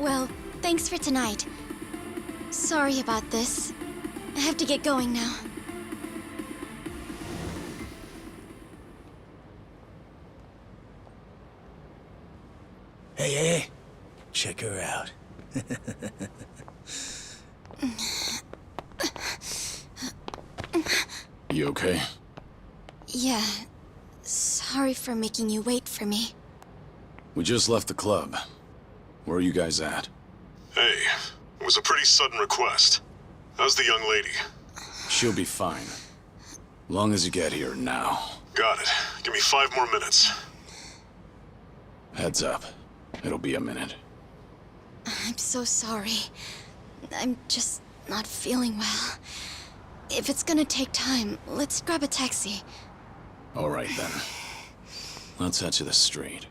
Well, thanks for tonight. Sorry about this. I have to get going now. Hey, check her out. You okay? Yeah. Sorry for making you wait for me. We just left the club. Where are you guys at? Hey, it was a pretty sudden request. How's the young lady? She'll be fine. Long as you get here now. Got it. Give me 5 more minutes. Heads up. It'll be a minute. I'm so sorry. I'm just not feeling well. If it's gonna take time, let's grab a taxi. All right, then. Let's head to the street.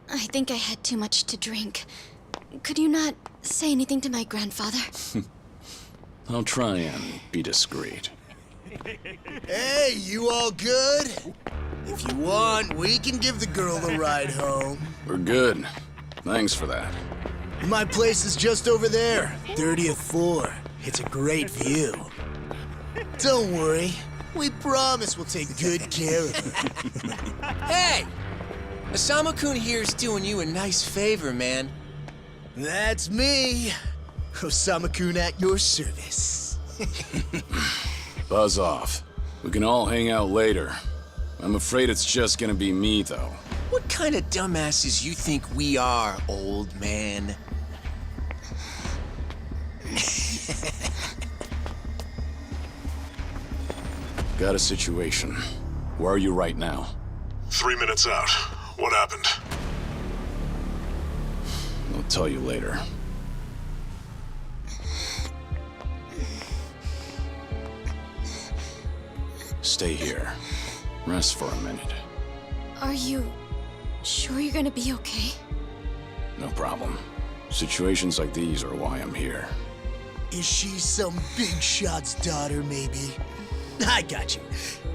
I think I had too much to drink. Could you not say anything to my grandfather? I'll try and be discreet. Hey, you all good? If you want, we can give the girl a ride home. We're good. Thanks for that. My place is just over there, 30th floor. It's a great view. Don't worry. We promise we'll take good care of her. Hey! Osama-kun here's doing you a nice favor, man. That's me. Osama-kun at your service. Buzz off. We can all hang out later. I'm afraid it's just gonna be me, though. What kind of dumbasses you think we are, old man? Got a situation. Where are you right now? 3 minutes out. What happened? I'll tell you later. Stay here. Rest for a minute. Are you sure you're gonna be okay? No problem. Situations like these are why I'm here. Is she some big shot's daughter, maybe? I got you.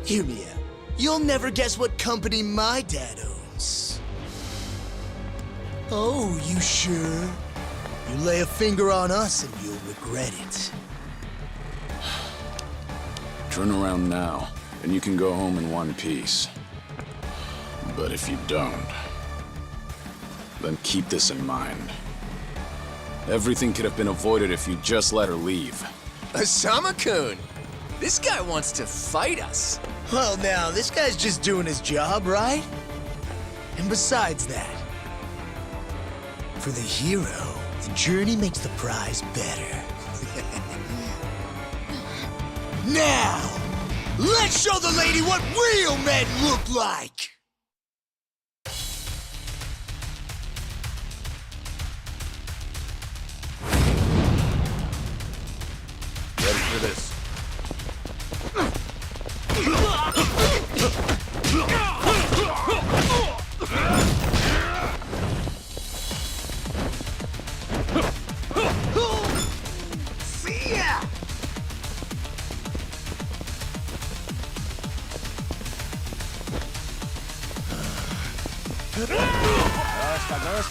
Hear me out. You'll never guess what company my dad owns. Oh, you sure? You lay a finger on us and you'll regret it. Turn around now, and you can go home in one piece. But if you don't, then keep this in mind. Everything could have been avoided if you just let her leave. Osama-kun! This guy wants to fight us. Well, now, this guy's just doing his job, right? And besides that, for the hero, the journey makes the prize better. Now, let's show the lady what real men look like! Ready for this? See ya!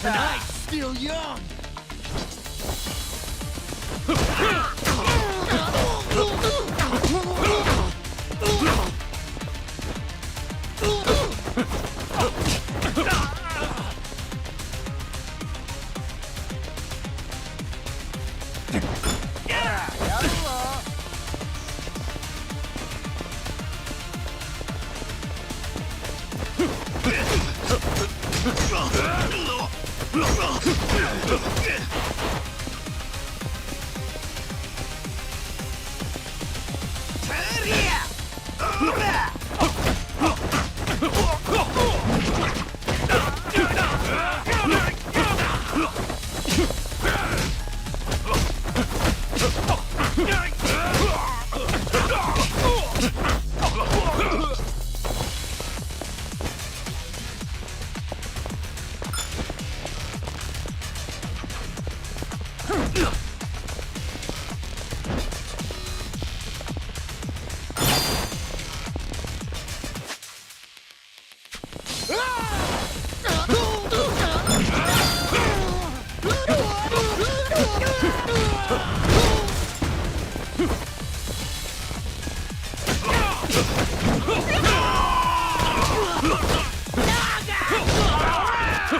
Tonight's still young! No,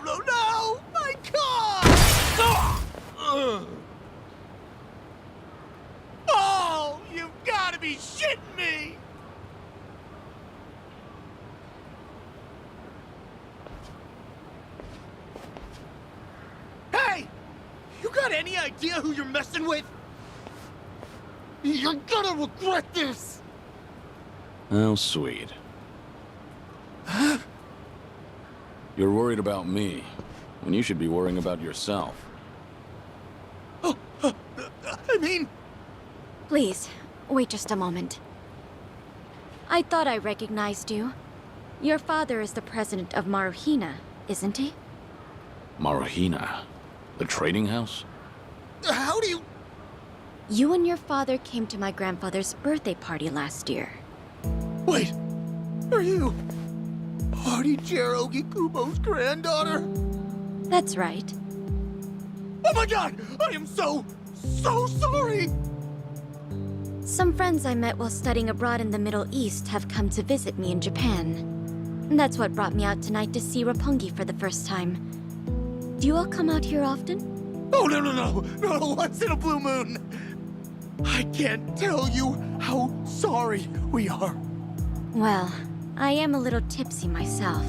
no, no! My car! Oh, you've got to be shitting me! Hey! You got any idea who you're messing with? You're gonna regret this! How sweet. You're worried about me, when you should be worrying about yourself. I mean... Please, wait just a moment. I thought I recognized you. Your father is the president of Maruhina, isn't he? Maruhina? The trading house? How do you... You and your father came to my grandfather's birthday party last year. Wait, are you... Party-Chair Kubo's granddaughter? That's right. Oh my god! I am so sorry! Some friends I met while studying abroad in the Middle East have come to visit me in Japan. That's what brought me out tonight to see Roppongi for the first time. Do you all come out here often? Oh, no, once in a blue moon! I can't tell you how sorry we are. Well, I am a little tipsy myself.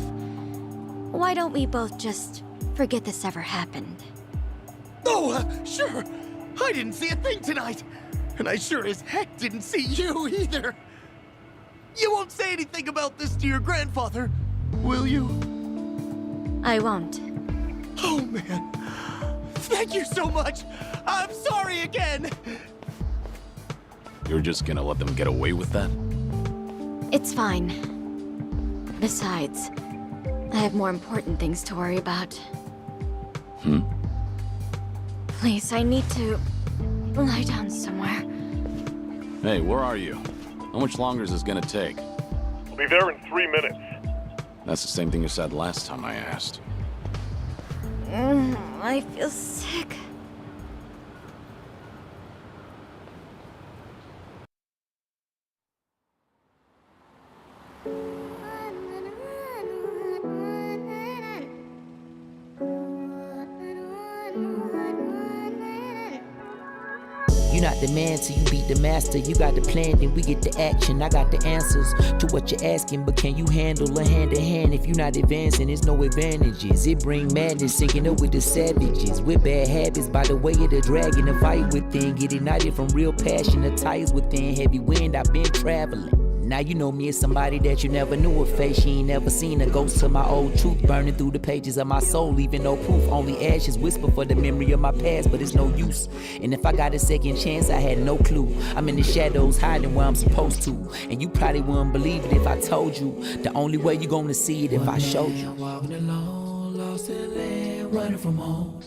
Why don't we both just forget this ever happened? Oh, sure. I didn't see a thing tonight. And I sure as heck didn't see you either. You won't say anything about this to your grandfather, will you? I won't. Oh, man. Thank you so much. I'm sorry again. You're just gonna let them get away with that? It's fine. Besides, I have more important things to worry about. Please, I need to lie down somewhere. Hey, where are you? How much longer is this gonna take? We'll be there in 3 minutes. That's the same thing you said last time I asked. I feel sick. You not the man till you beat the master. You got the plan, then we get the action. I got the answers to what you're asking, but can you handle a hand to hand? If you not advancing, there's no advantages. It bring madness, sinking up with the savages. With bad habits, by the way of the dragon, the fight within. Get ignited from real passion, the tires within. Heavy wind, I've been traveling. Now you know me as somebody that you never knew a face. You ain't never seen a ghost to my old truth, burning through the pages of my soul, leaving no proof. Only ashes whisper for the memory of my past, but it's no use. And if I got a second chance, I had no clue. I'm in the shadows, hiding where I'm supposed to. And you probably wouldn't believe it if I told you. The only way you gonna see it if I showed you. Walking alone, lost in land, running from home.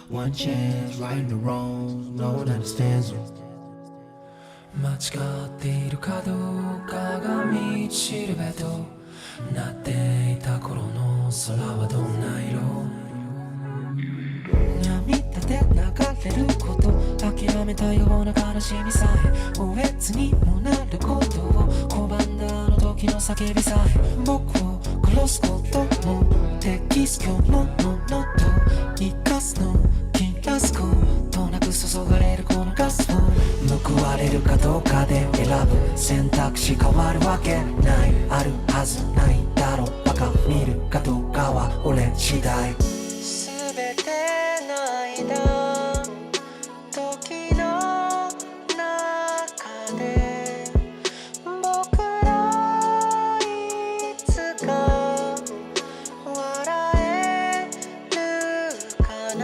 One chance, righting the wrongs, no one understands them. 間違っているかどうかが道しるべとなっていた頃の空はどんな色涙で流れること諦めたような悲しみさえおえつにもなることを拒んだあの時の叫びさえ僕を殺すことも適す今日のものと生かすの切らすことなく注がれるこのガスを報われるかどうかで選ぶ選択肢変わるわけないあるはずないだろうバカ見るかどうかは俺次第全ての間時の中で僕らいつか笑えるかな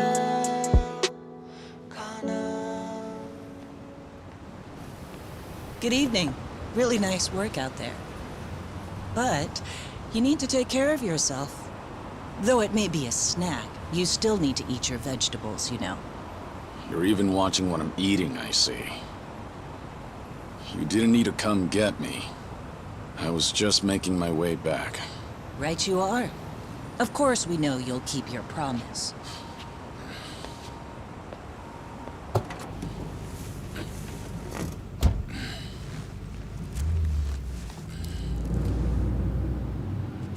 Good evening. Really nice work out there. But you need to take care of yourself. Though it may be a snack, you still need to eat your vegetables, you know. You're even watching what I'm eating, I see. You didn't need to come get me. I was just making my way back. Right you are. Of course we know you'll keep your promise.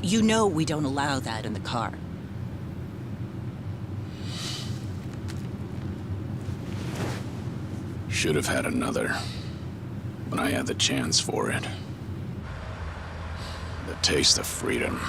You know we don't allow that in the car. Should have had another when I had the chance for it. The taste of freedom.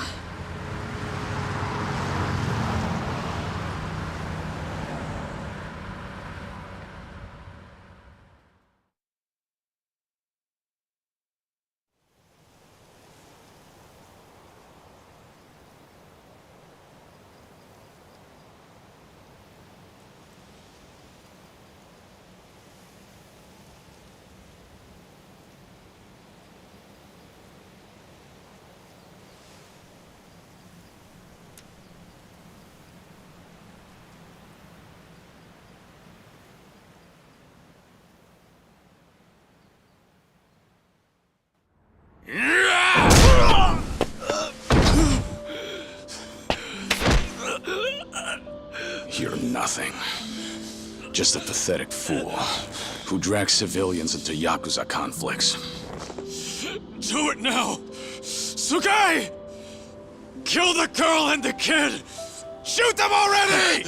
You're nothing. Just a pathetic fool who drags civilians into Yakuza conflicts. Do it now! Sugai! Kill the girl and the kid! Shoot them already!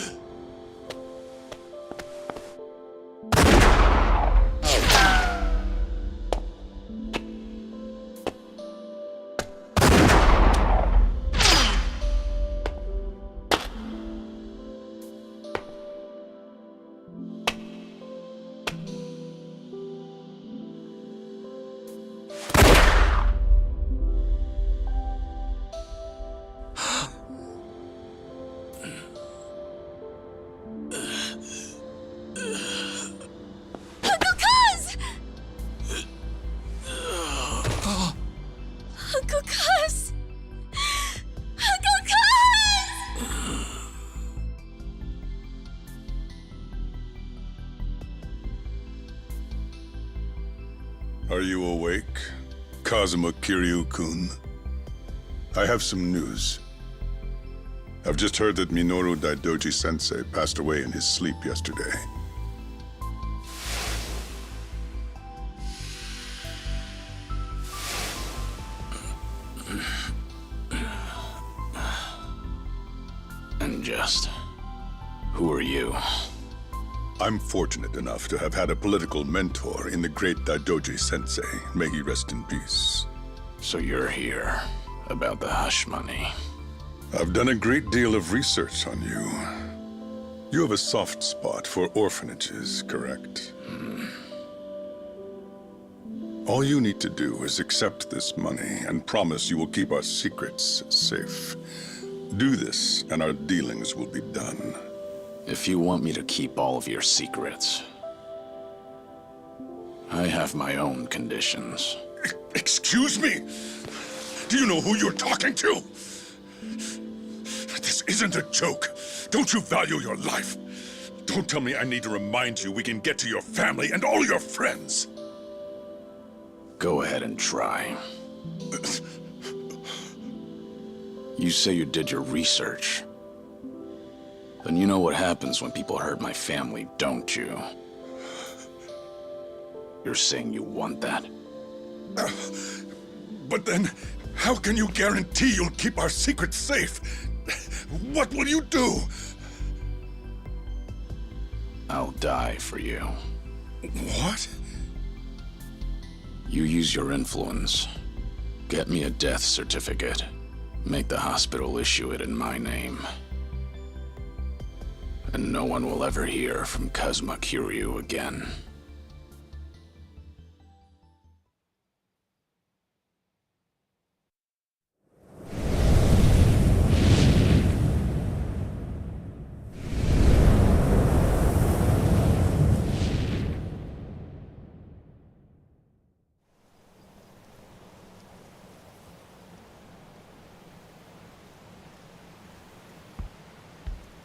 Are you awake, Kazuma Kiryu-kun? I have some news. I've just heard that Minoru Daidoji-sensei passed away in his sleep yesterday. And just... who are you? I'm fortunate enough to have had a political mentor in the great Daidoji-sensei. May he rest in peace. So you're here about the hush money. I've done a great deal of research on you. You have a soft spot for orphanages, correct? All you need to do is accept this money and promise you will keep our secrets safe. Do this, and our dealings will be done. If you want me to keep all of your secrets, I have my own conditions. Excuse me? Do you know who you're talking to? This isn't a joke. Don't you value your life? Don't tell me I need to remind you we can get to your family and all your friends. Go ahead and try. You say you did your research. Then you know what happens when people hurt my family, don't you? You're saying you want that? But then, how can you guarantee you'll keep our secrets safe? What will you do? I'll die for you. What? You use your influence. Get me a death certificate. Make the hospital issue it in my name. And no one will ever hear from Kazuma Kiryu again.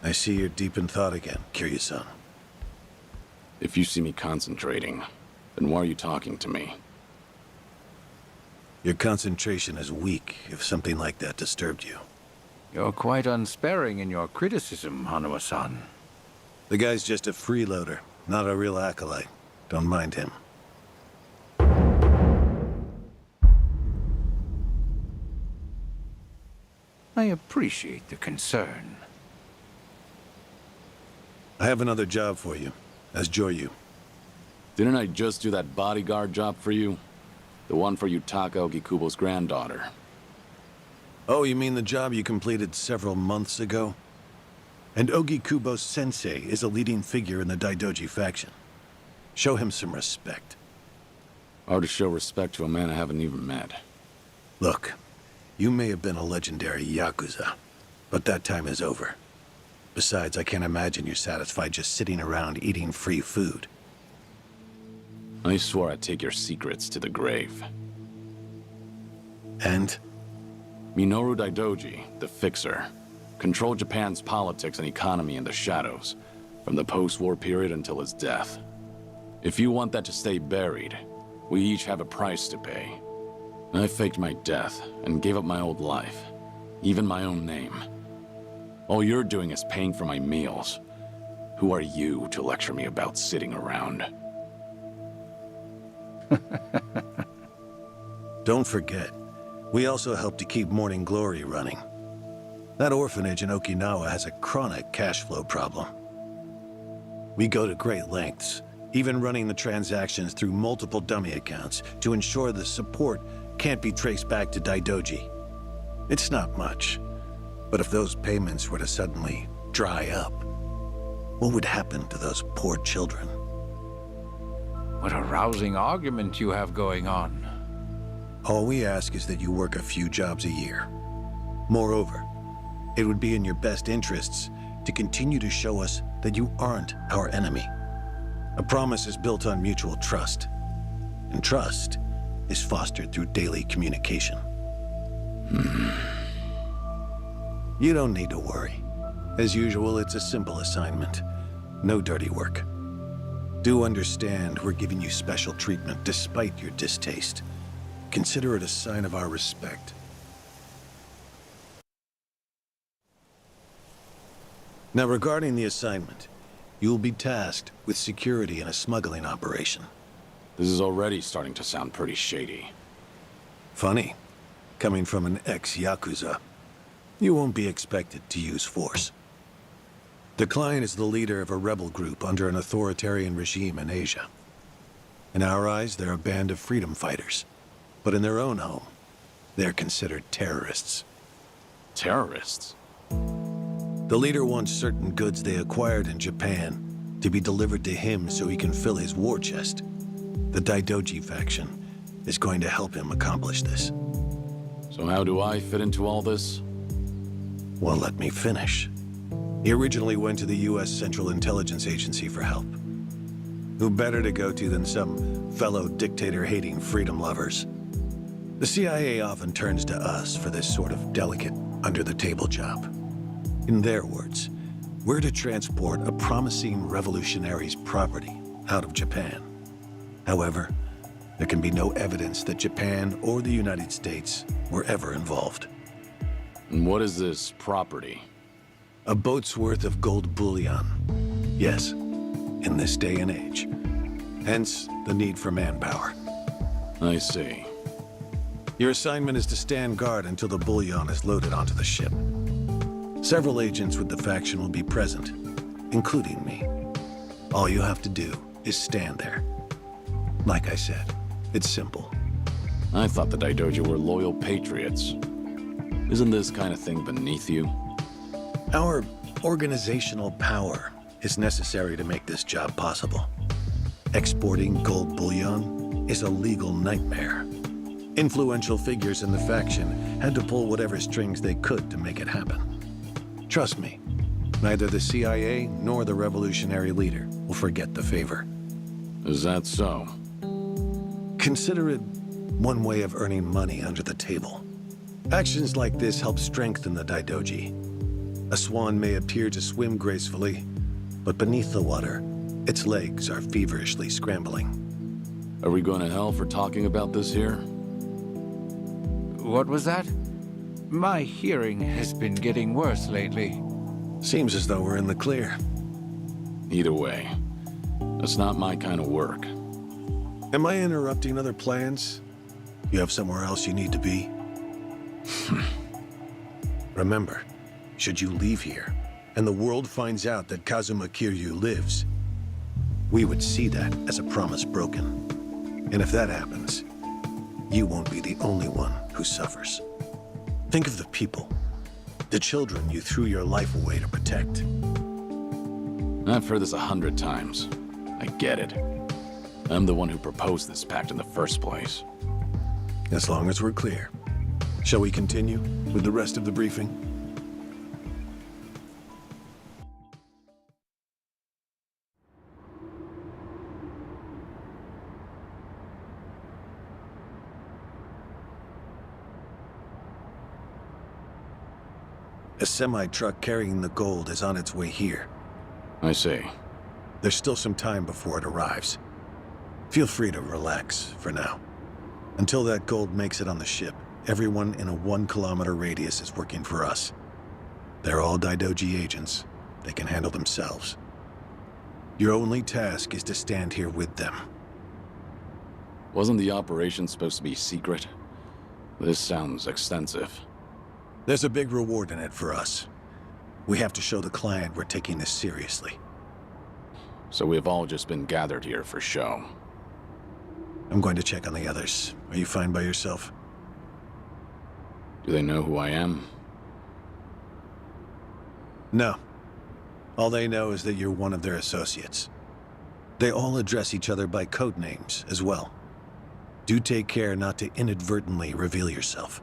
I see you're deep in thought again, Kiryu-san. If you see me concentrating, then why are you talking to me? Your concentration is weak if something like that disturbed you. You're quite unsparing in your criticism, Hanuma-san. The guy's just a freeloader, not a real acolyte. Don't mind him. I appreciate the concern. I have another job for you, as Joryu. Didn't I just do that bodyguard job for you? The one for Yutaka Ogikubo's granddaughter. Oh, you mean the job you completed several months ago? And Ogikubo Sensei is a leading figure in the Daidoji faction. Show him some respect. Hard to show respect to a man I haven't even met. Look, you may have been a legendary Yakuza, but that time is over. Besides, I can't imagine you're satisfied just sitting around eating free food. I swore I'd take your secrets to the grave. And? Minoru Daidoji, the Fixer, controlled Japan's politics and economy in the shadows, from the post-war period until his death. If you want that to stay buried, we each have a price to pay. I faked my death and gave up my old life, even my own name. All you're doing is paying for my meals. Who are you to lecture me about sitting around? Don't forget, we also help to keep Morning Glory running. That orphanage in Okinawa has a chronic cash flow problem. We go to great lengths, even running the transactions through multiple dummy accounts to ensure the support can't be traced back to Daidoji. It's not much, but if those payments were to suddenly dry up, what would happen to those poor children? What a rousing argument you have going on. All we ask is that you work a few jobs a year. Moreover, it would be in your best interests to continue to show us that you aren't our enemy. A promise is built on mutual trust, and trust is fostered through daily communication. You don't need to worry. As usual, it's a simple assignment. No dirty work. Do understand we're giving you special treatment despite your distaste. Consider it a sign of our respect. Now, regarding the assignment, you'll be tasked with security in a smuggling operation. This is already starting to sound pretty shady. Funny, coming from an ex-Yakuza. You won't be expected to use force. The client is the leader of a rebel group under an authoritarian regime in Asia. In our eyes, they're a band of freedom fighters. But in their own home, they're considered terrorists. Terrorists? The leader wants certain goods they acquired in Japan to be delivered to him so he can fill his war chest. The Daidoji faction is going to help him accomplish this. So how do I fit into all this? Well, let me finish. He originally went to the U.S. Central Intelligence Agency for help. Who better to go to than some fellow dictator-hating freedom lovers? The CIA often turns to us for this sort of delicate, under-the-table job. In their words, we're to transport a promising revolutionary's property out of Japan. However, there can be no evidence that Japan or the United States were ever involved. And what is this property? A boat's worth of gold bullion. Yes, in this day and age. Hence, the need for manpower. I see. Your assignment is to stand guard until the bullion is loaded onto the ship. Several agents with the faction will be present, including me. All you have to do is stand there. Like I said, it's simple. I thought the Daidoji were loyal patriots. Isn't this kind of thing beneath you? Our organizational power is necessary to make this job possible. Exporting gold bullion is a legal nightmare. Influential figures in the faction had to pull whatever strings they could to make it happen. Trust me, neither the CIA nor the revolutionary leader will forget the favor. Is that so? Consider it one way of earning money under the table. Actions like this help strengthen the Daidoji. A swan may appear to swim gracefully, but beneath the water, its legs are feverishly scrambling. Are we going to hell for talking about this here? What was that? My hearing has been getting worse lately. Seems as though we're in the clear. Either way, that's not my kind of work. Am I interrupting other plans? You have somewhere else you need to be? Remember, should you leave here, and the world finds out that Kazuma Kiryu lives, we would see that as a promise broken. And if that happens, you won't be the only one who suffers. Think of the people, the children you threw your life away to protect. I've heard this 100 times. I get it. I'm the one who proposed this pact in the first place. As long as we're clear. Shall we continue with the rest of the briefing? A semi-truck carrying the gold is on its way here. I see. There's still some time before it arrives. Feel free to relax for now. Until that gold makes it on the ship, everyone in a 1-kilometer radius is working for us. They're all Daidoji agents. They can handle themselves. Your only task is to stand here with them. Wasn't the operation supposed to be secret? This sounds extensive. There's a big reward in it for us. We have to show the client we're taking this seriously. So we've all just been gathered here for show. I'm going to check on the others. Are you fine by yourself? Do they know who I am? No. All they know is that you're one of their associates. They all address each other by code names as well. Do take care not to inadvertently reveal yourself.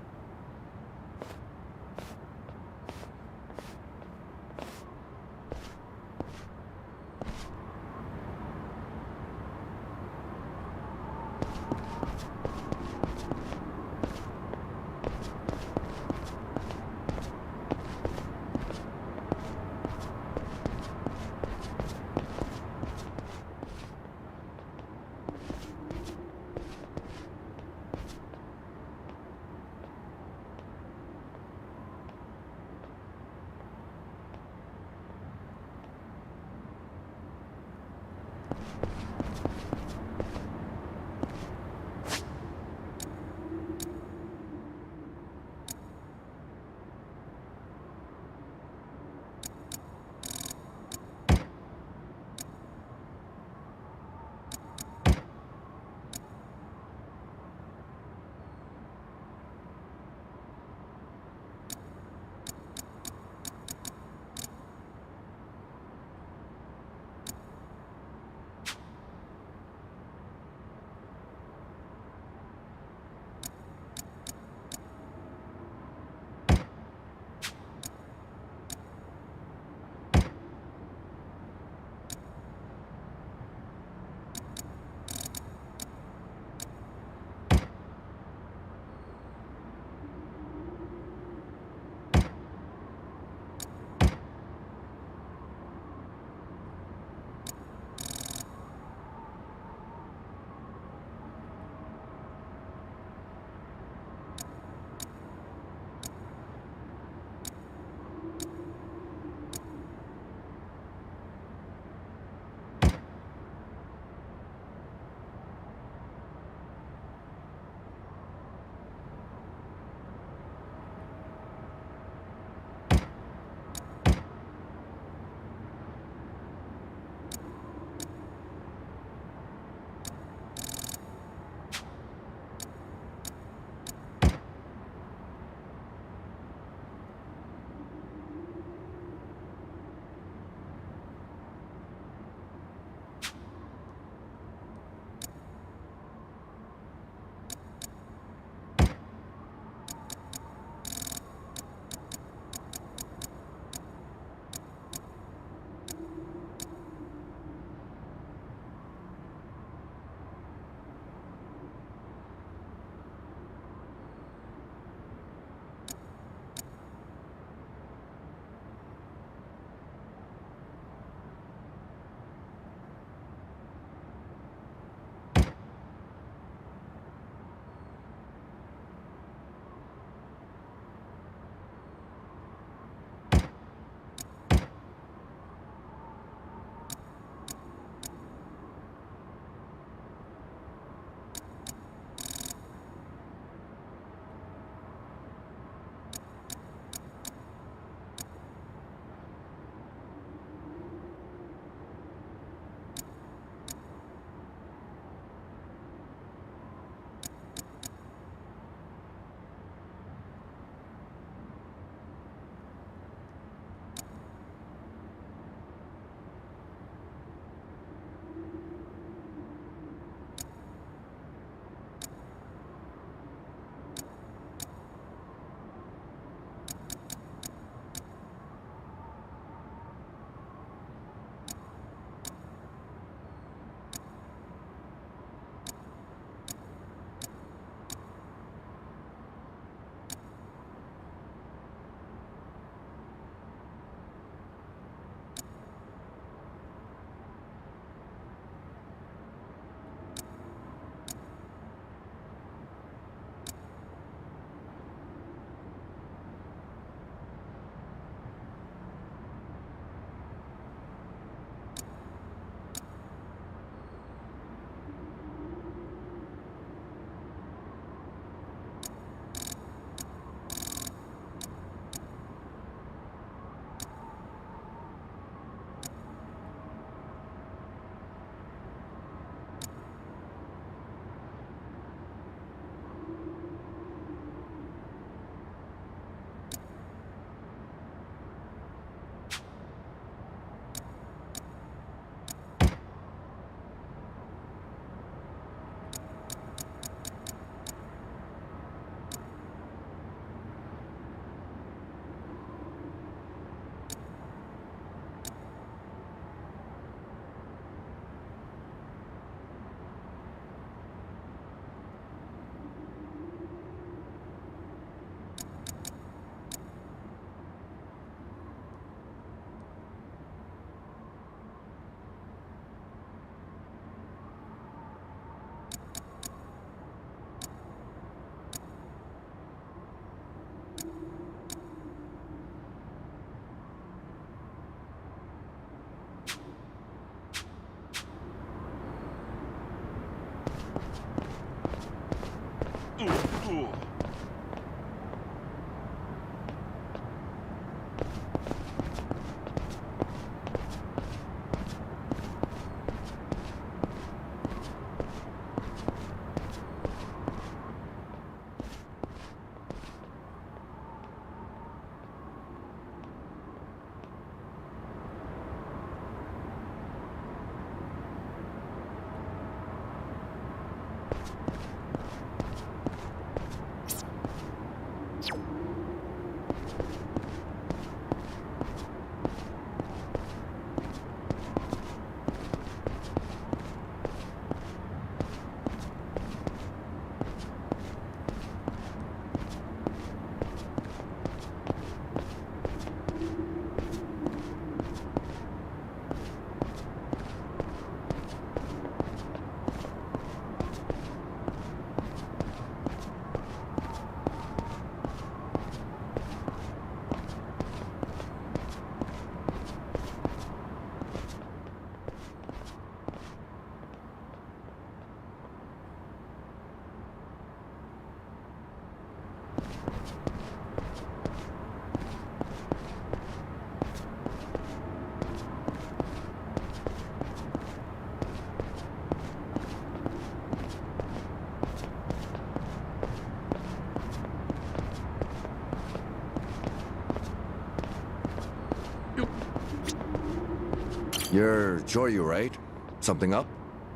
You're Joryu, right? Something up?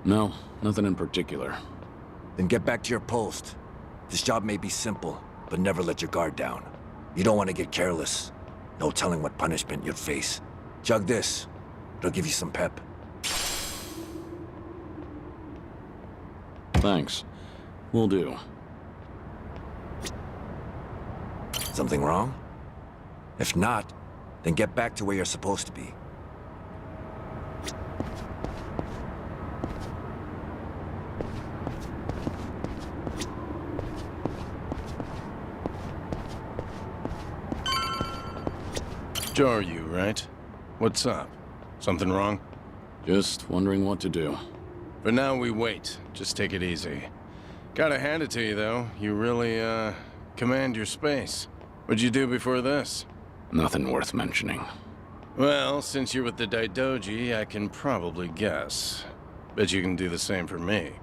No, nothing in particular. Then get back to your post. This job may be simple, but never let your guard down. You don't want to get careless. No telling what punishment you'd face. Chug this. It'll give you some pep. Thanks. Will do. Something wrong? If not, then get back to where you're supposed to be. Joryu, right? What's up? Something wrong? Just wondering what to do. For now, we wait. Just take it easy. Gotta hand it to you, though. You really, command your space. What'd you do before this? Nothing worth mentioning. Well, since you're with the Daidoji, I can probably guess. Bet you can do the same for me.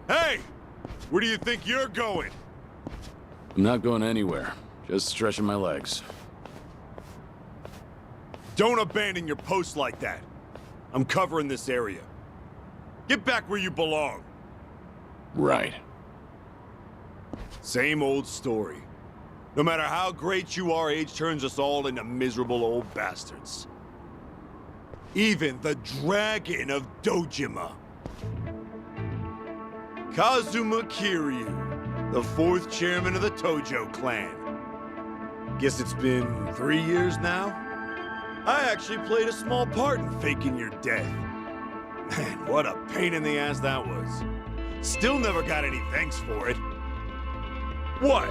Hey! Where do you think you're going? I'm not going anywhere. Just stretching my legs. Don't abandon your post like that. I'm covering this area. Get back where you belong. Right. Same old story. No matter how great you are, age turns us all into miserable old bastards. Even the Dragon of Dojima. Kazuma Kiryu, the 4th chairman of the Tojo clan. Guess it's been 3 years now? I actually played a small part in faking your death. Man, what a pain in the ass that was. Still never got any thanks for it. What?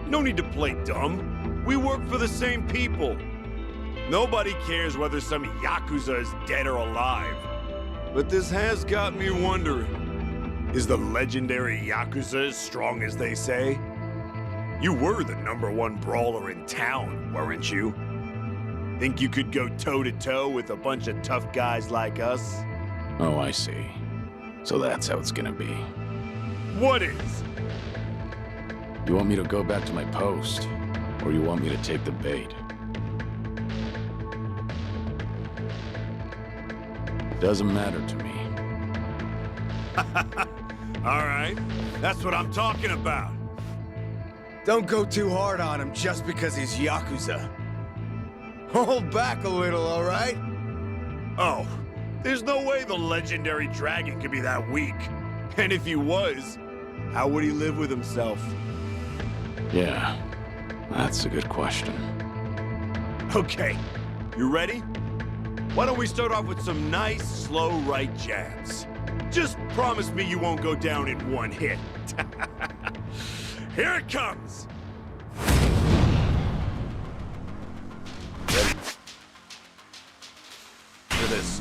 No need to play dumb. We work for the same people. Nobody cares whether some Yakuza is dead or alive. But this has got me wondering. Is the legendary Yakuza as strong as they say? You were the #1 brawler in town, weren't you? Think you could go toe-to-toe with a bunch of tough guys like us? Oh, I see. So that's how it's gonna be. What is? You want me to go back to my post? Or you want me to take the bait? Doesn't matter to me. All right, that's what I'm talking about. Don't go too hard on him just because he's Yakuza. Hold back a little, all right? Oh, there's no way the legendary dragon could be that weak. And if he was, how would he live with himself? Yeah, that's a good question. Okay, you ready? Why don't we start off with some nice, slow right jabs? Just promise me you won't go down in one hit. Here it comes! Ready? For this.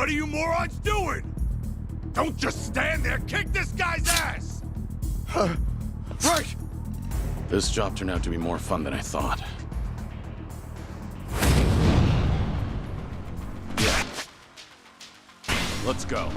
What are you morons doing? Don't just stand there, kick this guy's ass! Right! This job turned out to be more fun than I thought. Yeah. Let's go.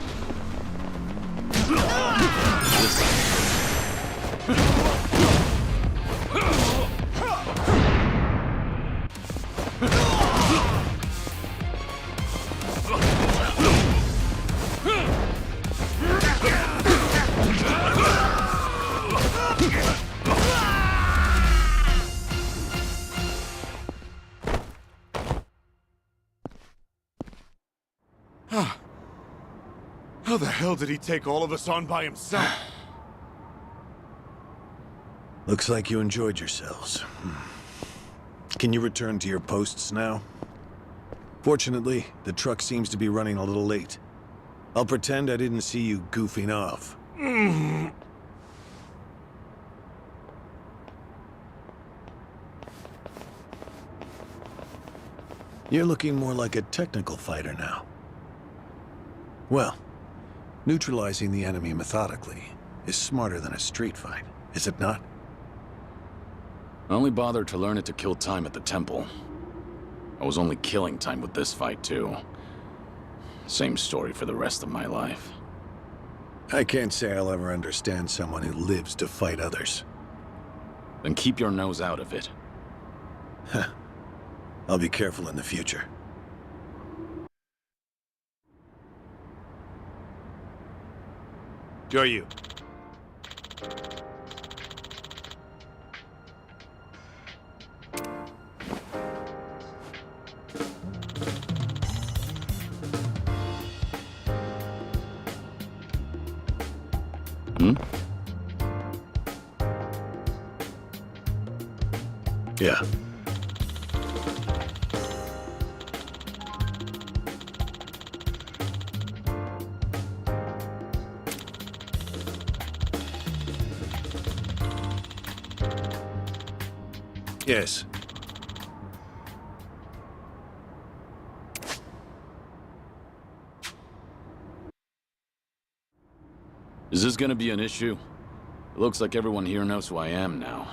How the hell did he take all of us on by himself? Looks like you enjoyed yourselves. Can you return to your posts now? Fortunately, the truck seems to be running a little late. I'll pretend I didn't see you goofing off. You're looking more like a technical fighter now. Well, neutralizing the enemy methodically is smarter than a street fight, is it not? I only bothered to learn it to kill time at the temple. I was only killing time with this fight, too. Same story for the rest of my life. I can't say I'll ever understand someone who lives to fight others. Then keep your nose out of it. I'll be careful in the future. Go you. Yeah. Yes. Is this gonna be an issue? It looks like everyone here knows who I am now.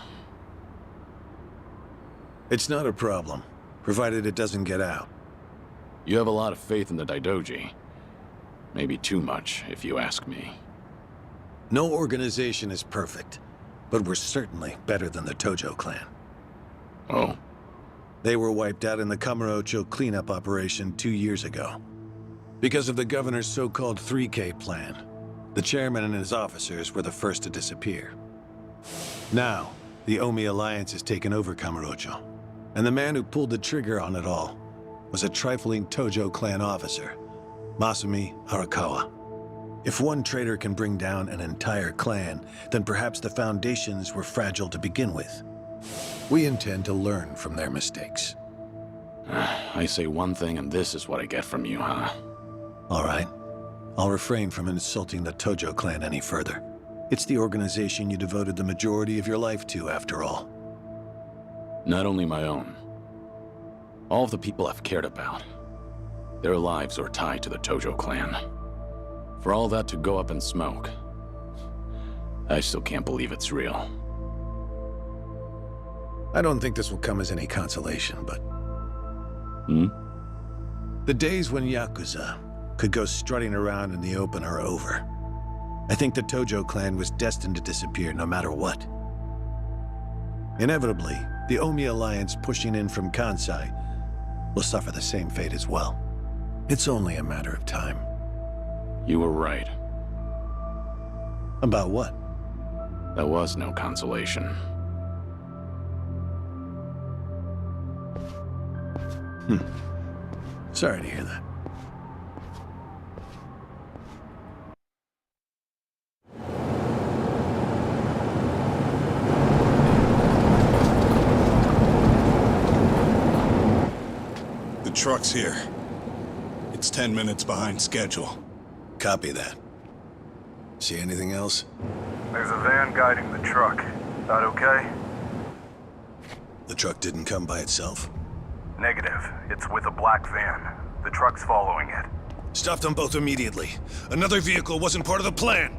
It's not a problem, provided it doesn't get out. You have a lot of faith in the Daidoji. Maybe too much, if you ask me. No organization is perfect, but we're certainly better than the Tojo clan. Oh? They were wiped out in the Kamurocho cleanup operation 2 years ago. Because of the governor's so-called 3K plan, the chairman and his officers were the first to disappear. Now, the Omi Alliance has taken over Kamurocho, and the man who pulled the trigger on it all was a trifling Tojo clan officer, Masumi Arakawa. If one traitor can bring down an entire clan, then perhaps the foundations were fragile to begin with. We intend to learn from their mistakes. I say one thing and this is what I get from you, huh? All right. I'll refrain from insulting the Tojo clan any further. It's the organization you devoted the majority of your life to, after all. Not only my own. All of the people I've cared about. Their lives are tied to the Tojo clan. For all that to go up in smoke, I still can't believe it's real. I don't think this will come as any consolation, but... The days when Yakuza could go strutting around in the open are over. I think the Tojo clan was destined to disappear no matter what. Inevitably, the Omi Alliance pushing in from Kansai will suffer the same fate as well. It's only a matter of time. You were right. About what? That was no consolation. Sorry to hear that. The truck's here. It's 10 minutes behind schedule. Copy that. See anything else? There's a van guiding the truck. That okay? The truck didn't come by itself? Negative. It's with a black van. The truck's following it. Stop them both immediately. Another vehicle wasn't part of the plan.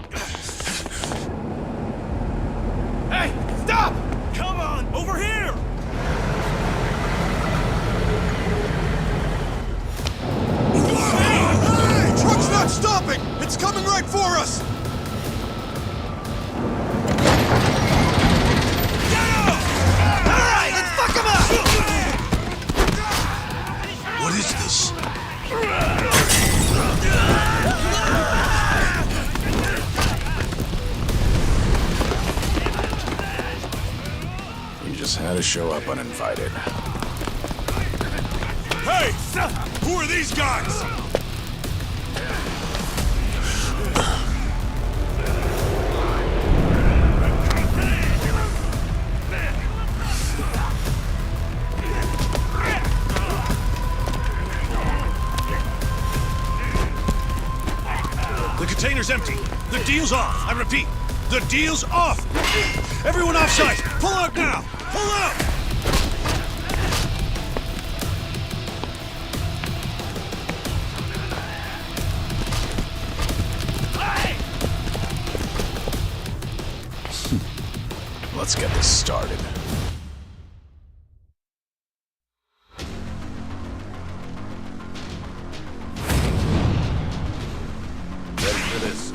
Hey, stop! Come on, over here! Hey! Truck's not stopping! It's coming right for us! Alright, let's fuck him up! What is this? You just had to show up uninvited. Hey! Who are these guys? The container's empty. The deal's off. I repeat, the deal's off. Everyone offside. Pull out now. Pull out. Let's get this started. Ready for this?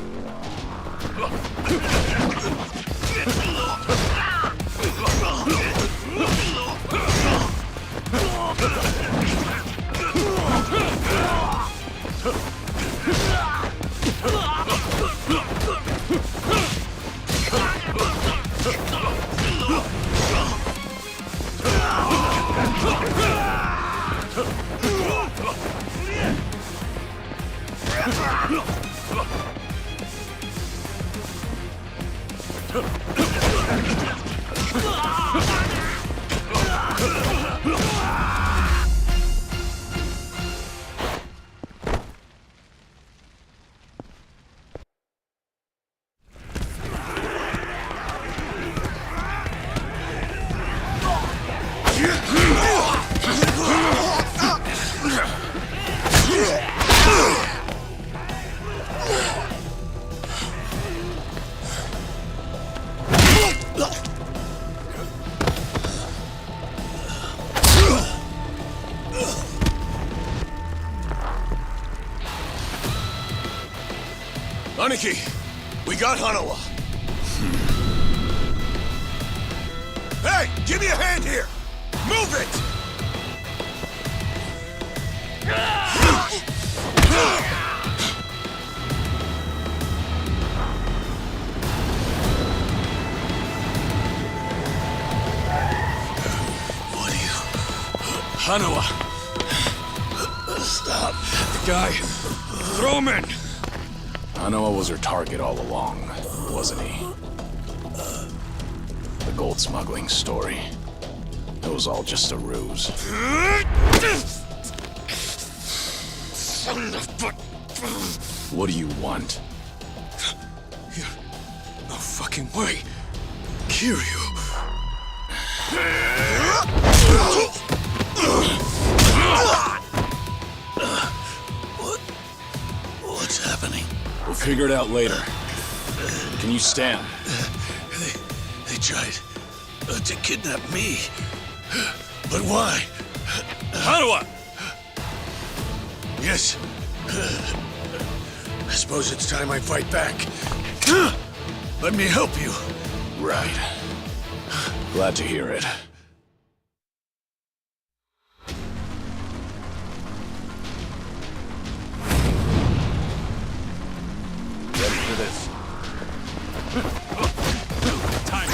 Aniki, we got Hanawa. Hey, give me a hand here! Move it! What are you... Hanawa! Stop. The guy... Throw him in! Hanawa was her target all along, wasn't he? The gold smuggling story. It was all just a ruse. Son of a... What do you want? No fucking way. Kiryu. What's happening? We'll figure it out later. Can you stand? They tried to kidnap me. But why? Hanawa! Yes. I suppose it's time I fight back. Let me help you. Right. Glad to hear it. Ready for this? Time.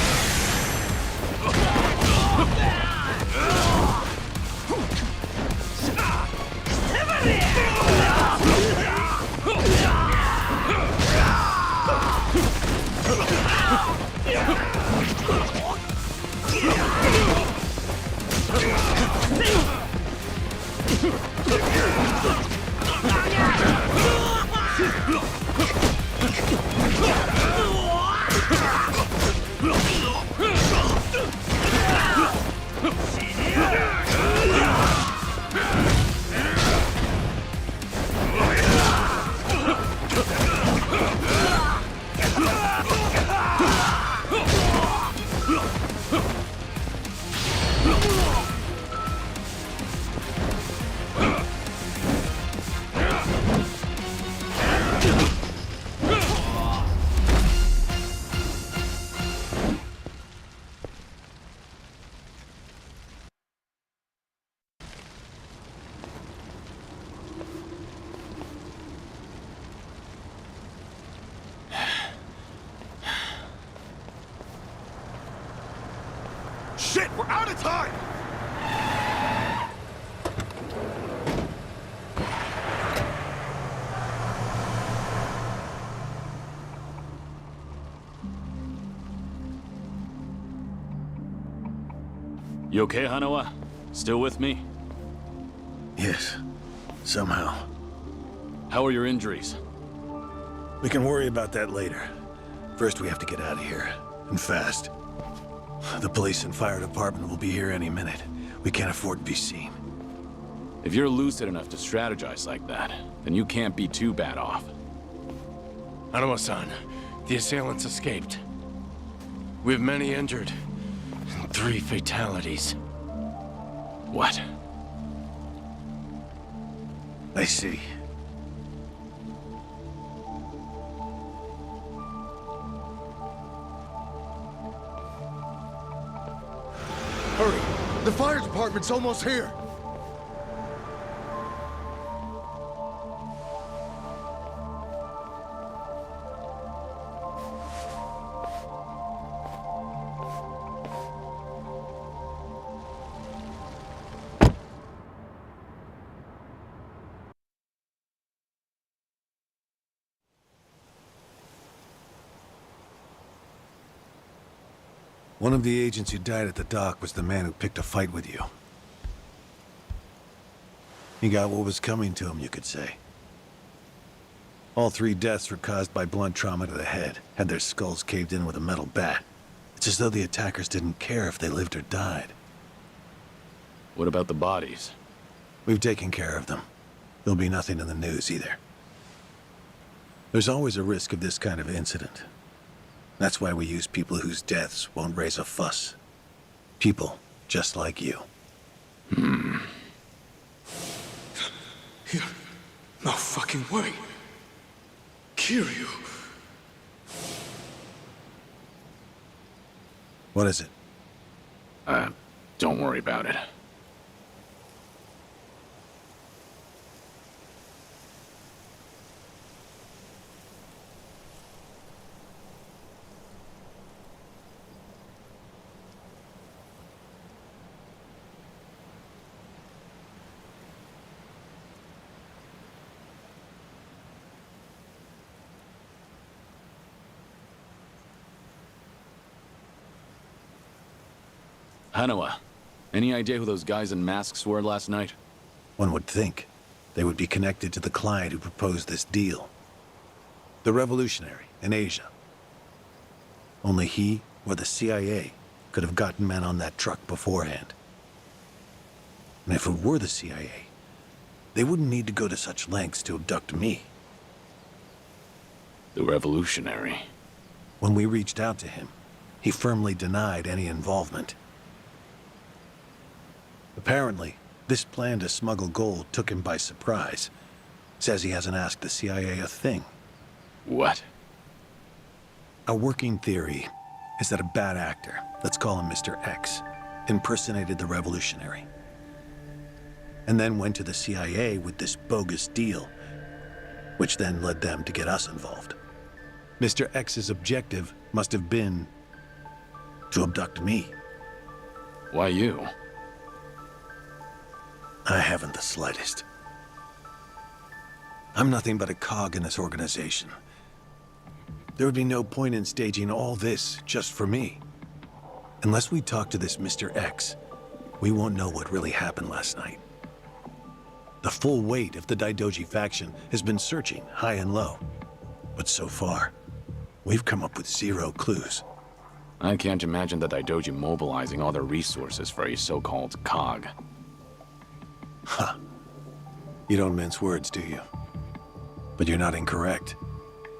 Shit, we're out of time! You okay, Hanawa? Still with me? Yes, somehow. How are your injuries? We can worry about that later. First, we have to get out of here, and fast. The police and fire department will be here any minute. We can't afford to be seen. If you're lucid enough to strategize like that, then you can't be too bad off. Hanawa-san, the assailants escaped. We have many injured, and 3 fatalities. What? I see. Hurry! The fire department's almost here! One of the agents who died at the dock was the man who picked a fight with you. He got what was coming to him, you could say. All 3 deaths were caused by blunt trauma to the head, had their skulls caved in with a metal bat. It's as though the attackers didn't care if they lived or died. What about the bodies? We've taken care of them. There'll be nothing in the news either. There's always a risk of this kind of incident. That's why we use people whose deaths won't raise a fuss. People just like you. No fucking way. Kiryu. What is it? Don't worry about it. Hanawa, any idea who those guys in masks were last night? One would think they would be connected to the client who proposed this deal. The revolutionary in Asia. Only he or the CIA could have gotten men on that truck beforehand. And if it were the CIA, they wouldn't need to go to such lengths to abduct me. The revolutionary. When we reached out to him, he firmly denied any involvement. Apparently, this plan to smuggle gold took him by surprise. Says he hasn't asked the CIA a thing. What? A working theory is that a bad actor, let's call him Mr. X, impersonated the revolutionary. And then went to the CIA with this bogus deal, which then led them to get us involved. Mr. X's objective must have been to abduct me. Why you? I haven't the slightest. I'm nothing but a cog in this organization. There would be no point in staging all this just for me. Unless we talk to this Mr. X, we won't know what really happened last night. The full weight of the Daidoji faction has been searching high and low. But so far, we've come up with 0 clues. I can't imagine the Daidoji mobilizing all their resources for a so-called cog. Huh. You don't mince words, do you? But you're not incorrect.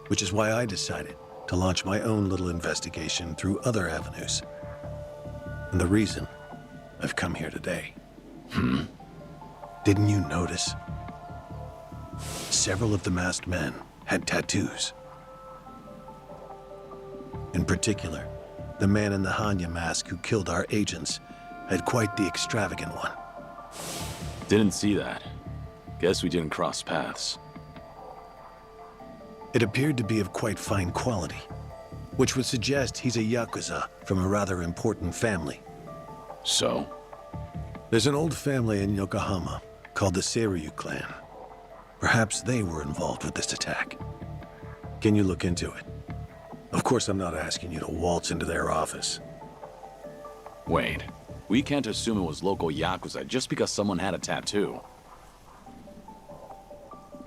Which is why I decided to launch my own little investigation through other avenues. And the reason I've come here today. Didn't you notice? Several of the masked men had tattoos. In particular, the man in the Hanya mask who killed our agents had quite the extravagant one. Didn't see that. Guess we didn't cross paths. It appeared to be of quite fine quality, which would suggest he's a Yakuza from a rather important family. So? There's an old family in Yokohama called the Seiryu clan. Perhaps they were involved with this attack. Can you look into it? Of course, I'm not asking you to waltz into their office. Wait. We can't assume it was local Yakuza just because someone had a tattoo.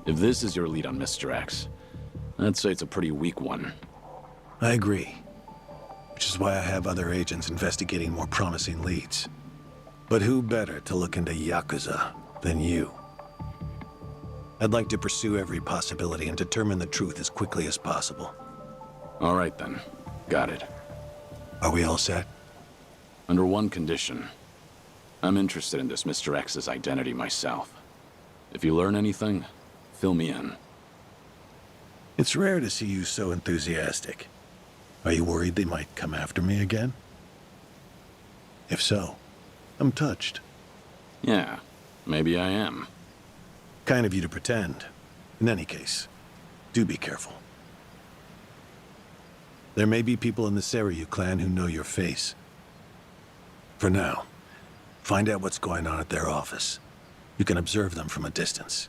If this is your lead on Mr. X, I'd say it's a pretty weak one. I agree. Which is why I have other agents investigating more promising leads. But who better to look into Yakuza than you? I'd like to pursue every possibility and determine the truth as quickly as possible. All right then. Got it. Are we all set? Under one condition. I'm interested in this Mr. X's identity myself. If you learn anything, fill me in. It's rare to see you so enthusiastic. Are you worried they might come after me again? If so, I'm touched. Yeah, maybe I am. Kind of you to pretend. In any case, do be careful. There may be people in the Seiryu clan who know your face. For now, find out what's going on at their office. You can observe them from a distance.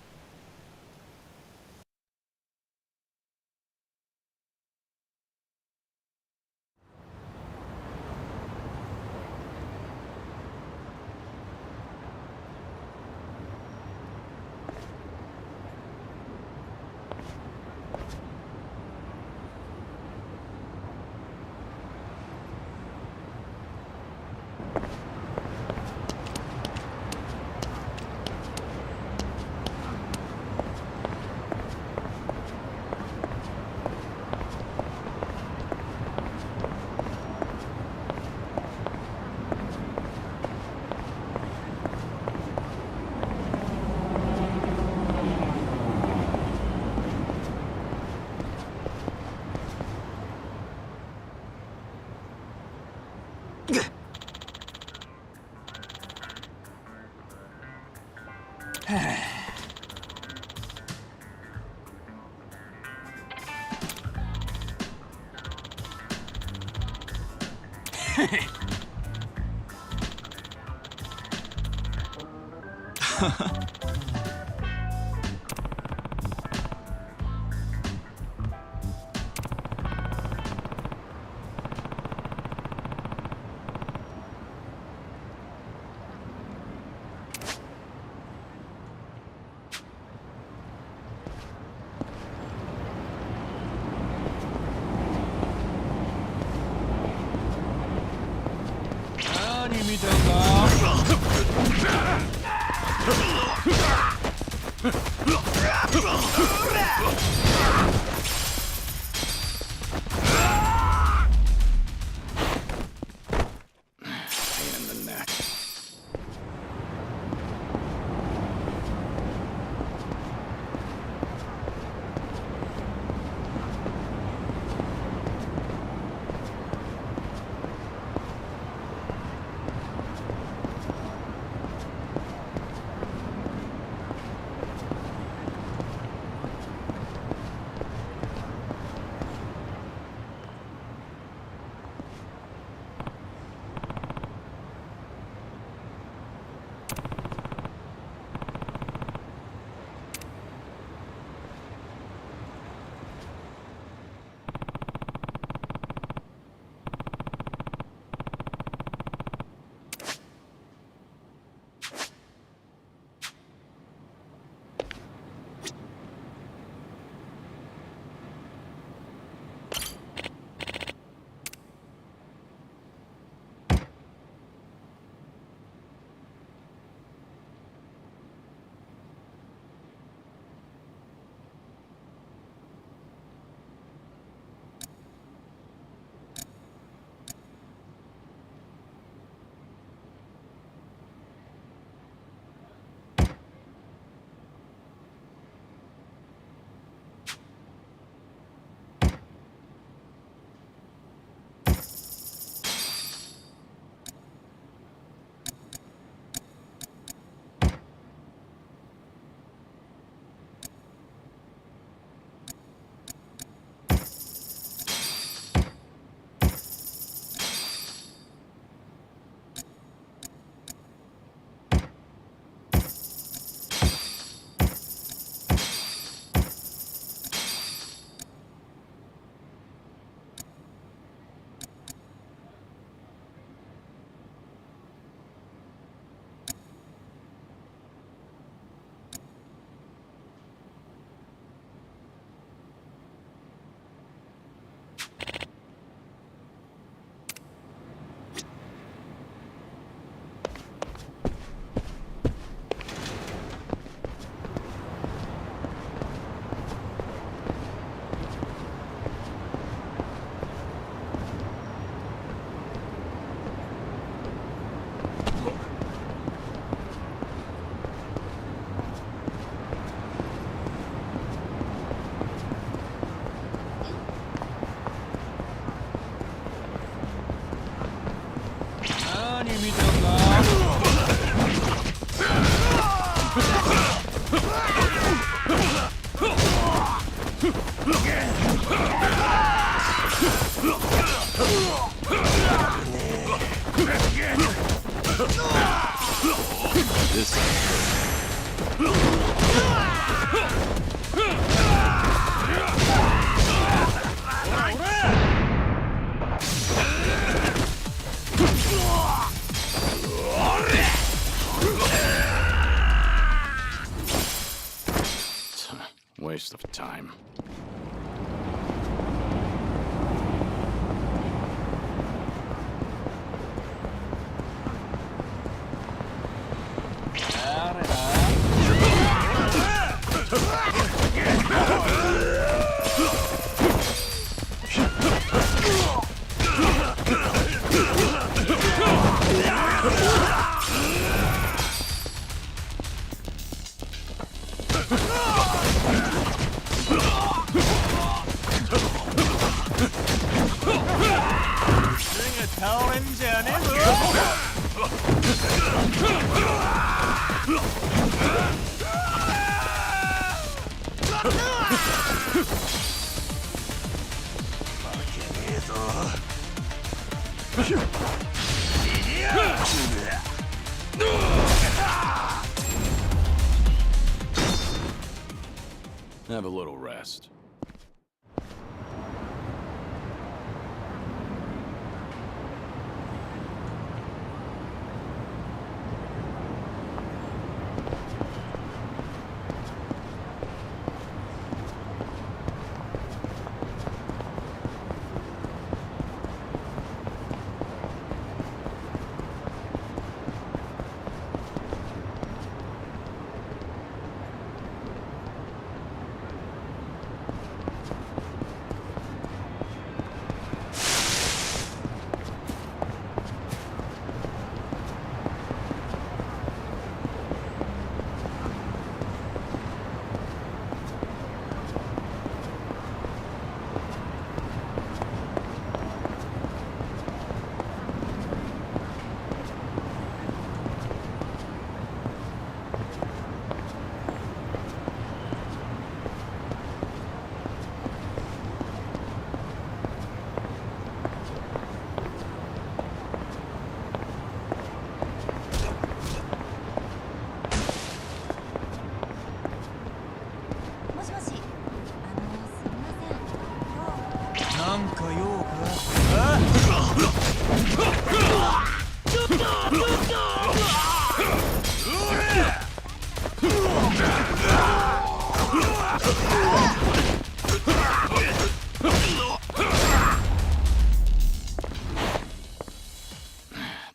Have a little rest.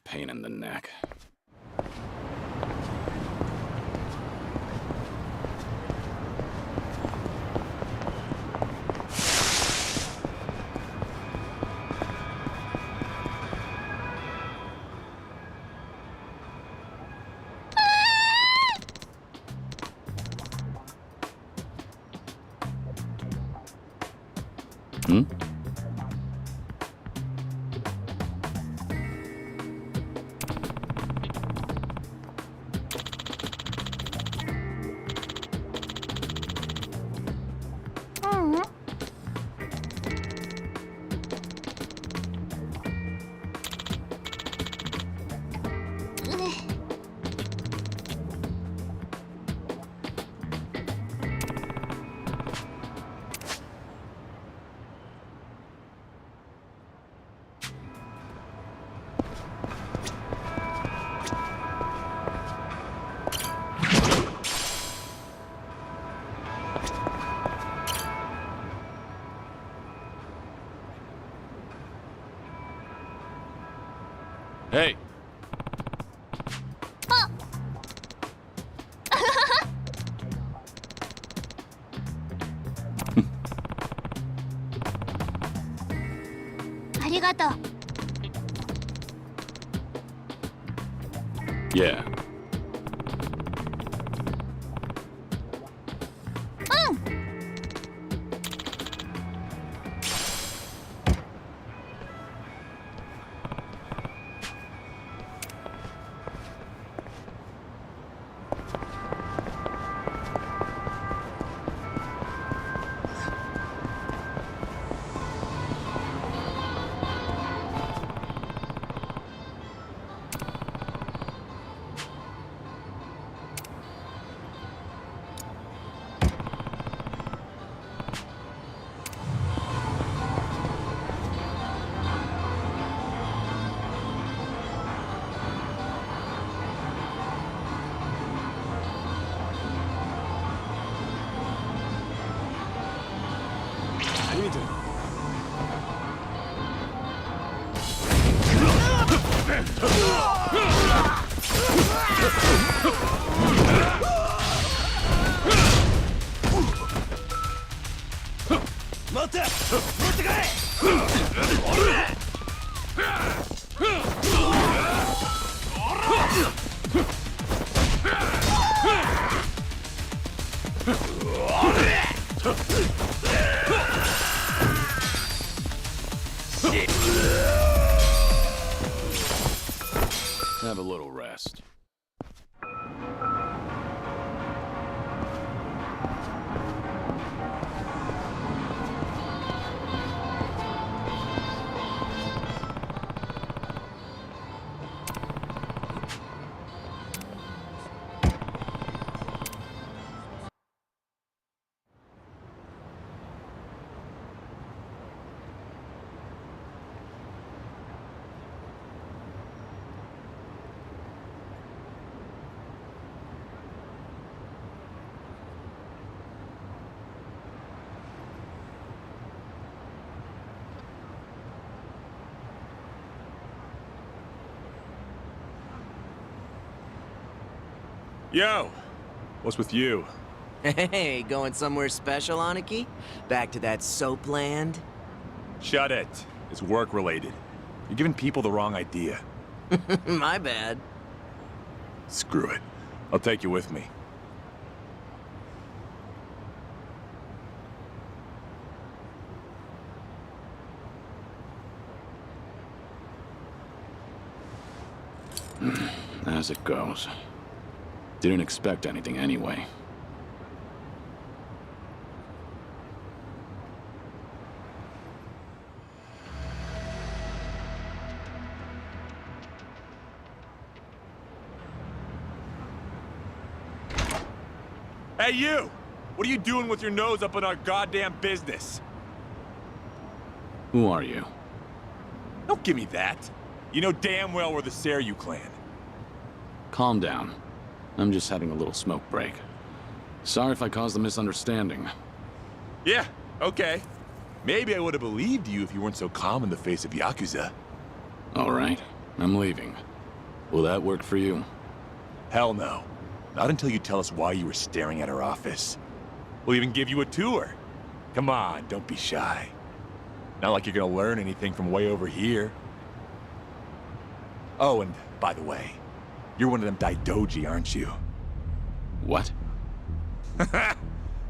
Pain in the neck. Hmm? Hey! Yeah. have a little rest. Yo! What's with you? Hey, going somewhere special, Aniki? Back to that soap land? Shut it. It's work-related. You're giving people the wrong idea. My bad. Screw it. I'll take you with me. As it goes. Didn't expect anything anyway. Hey, you! What are you doing with your nose up in our goddamn business? Who are you? Don't give me that. You know damn well we're the Seryu clan. Calm down. I'm just having a little smoke break. Sorry if I caused a misunderstanding. Yeah, okay. Maybe I would have believed you if you weren't so calm in the face of Yakuza. All right, I'm leaving. Will that work for you? Hell no. Not until you tell us why you were staring at our office. We'll even give you a tour. Come on, don't be shy. Not like you're gonna learn anything from way over here. Oh, and by the way, you're one of them Daidoji, aren't you? What?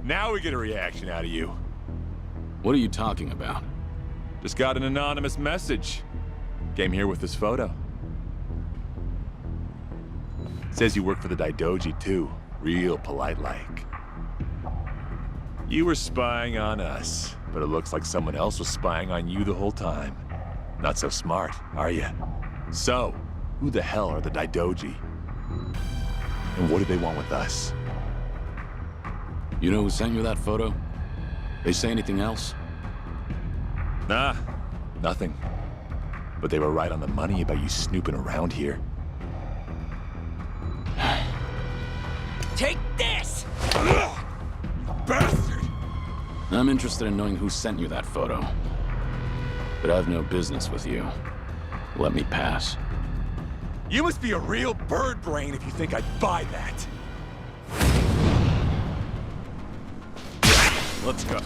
Now we get a reaction out of you. What are you talking about? Just got an anonymous message. Came here with this photo. Says you work for the Daidoji too. Real polite-like. You were spying on us, but it looks like someone else was spying on you the whole time. Not so smart, are you? So, who the hell are the Daidoji? And what do they want with us? You know who sent you that photo? They say anything else? Nah, nothing. But they were right on the money about you snooping around here. Take this! Bastard! I'm interested in knowing who sent you that photo. But I've no business with you. Let me pass. You must be a real bird brain if you think I'd buy that. Let's go.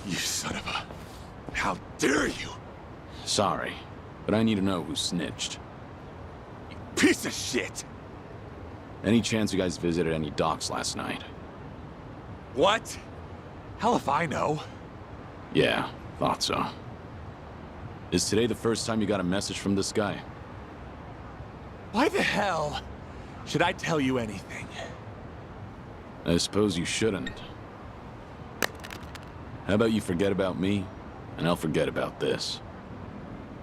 You son of a... How dare you? Sorry, but I need to know who snitched. You piece of shit! Any chance you guys visited any docks last night? What? Hell if I know. Yeah, thought so. Is today the first time you got a message from this guy? Why the hell should I tell you anything? I suppose you shouldn't. How about you forget about me, and I'll forget about this.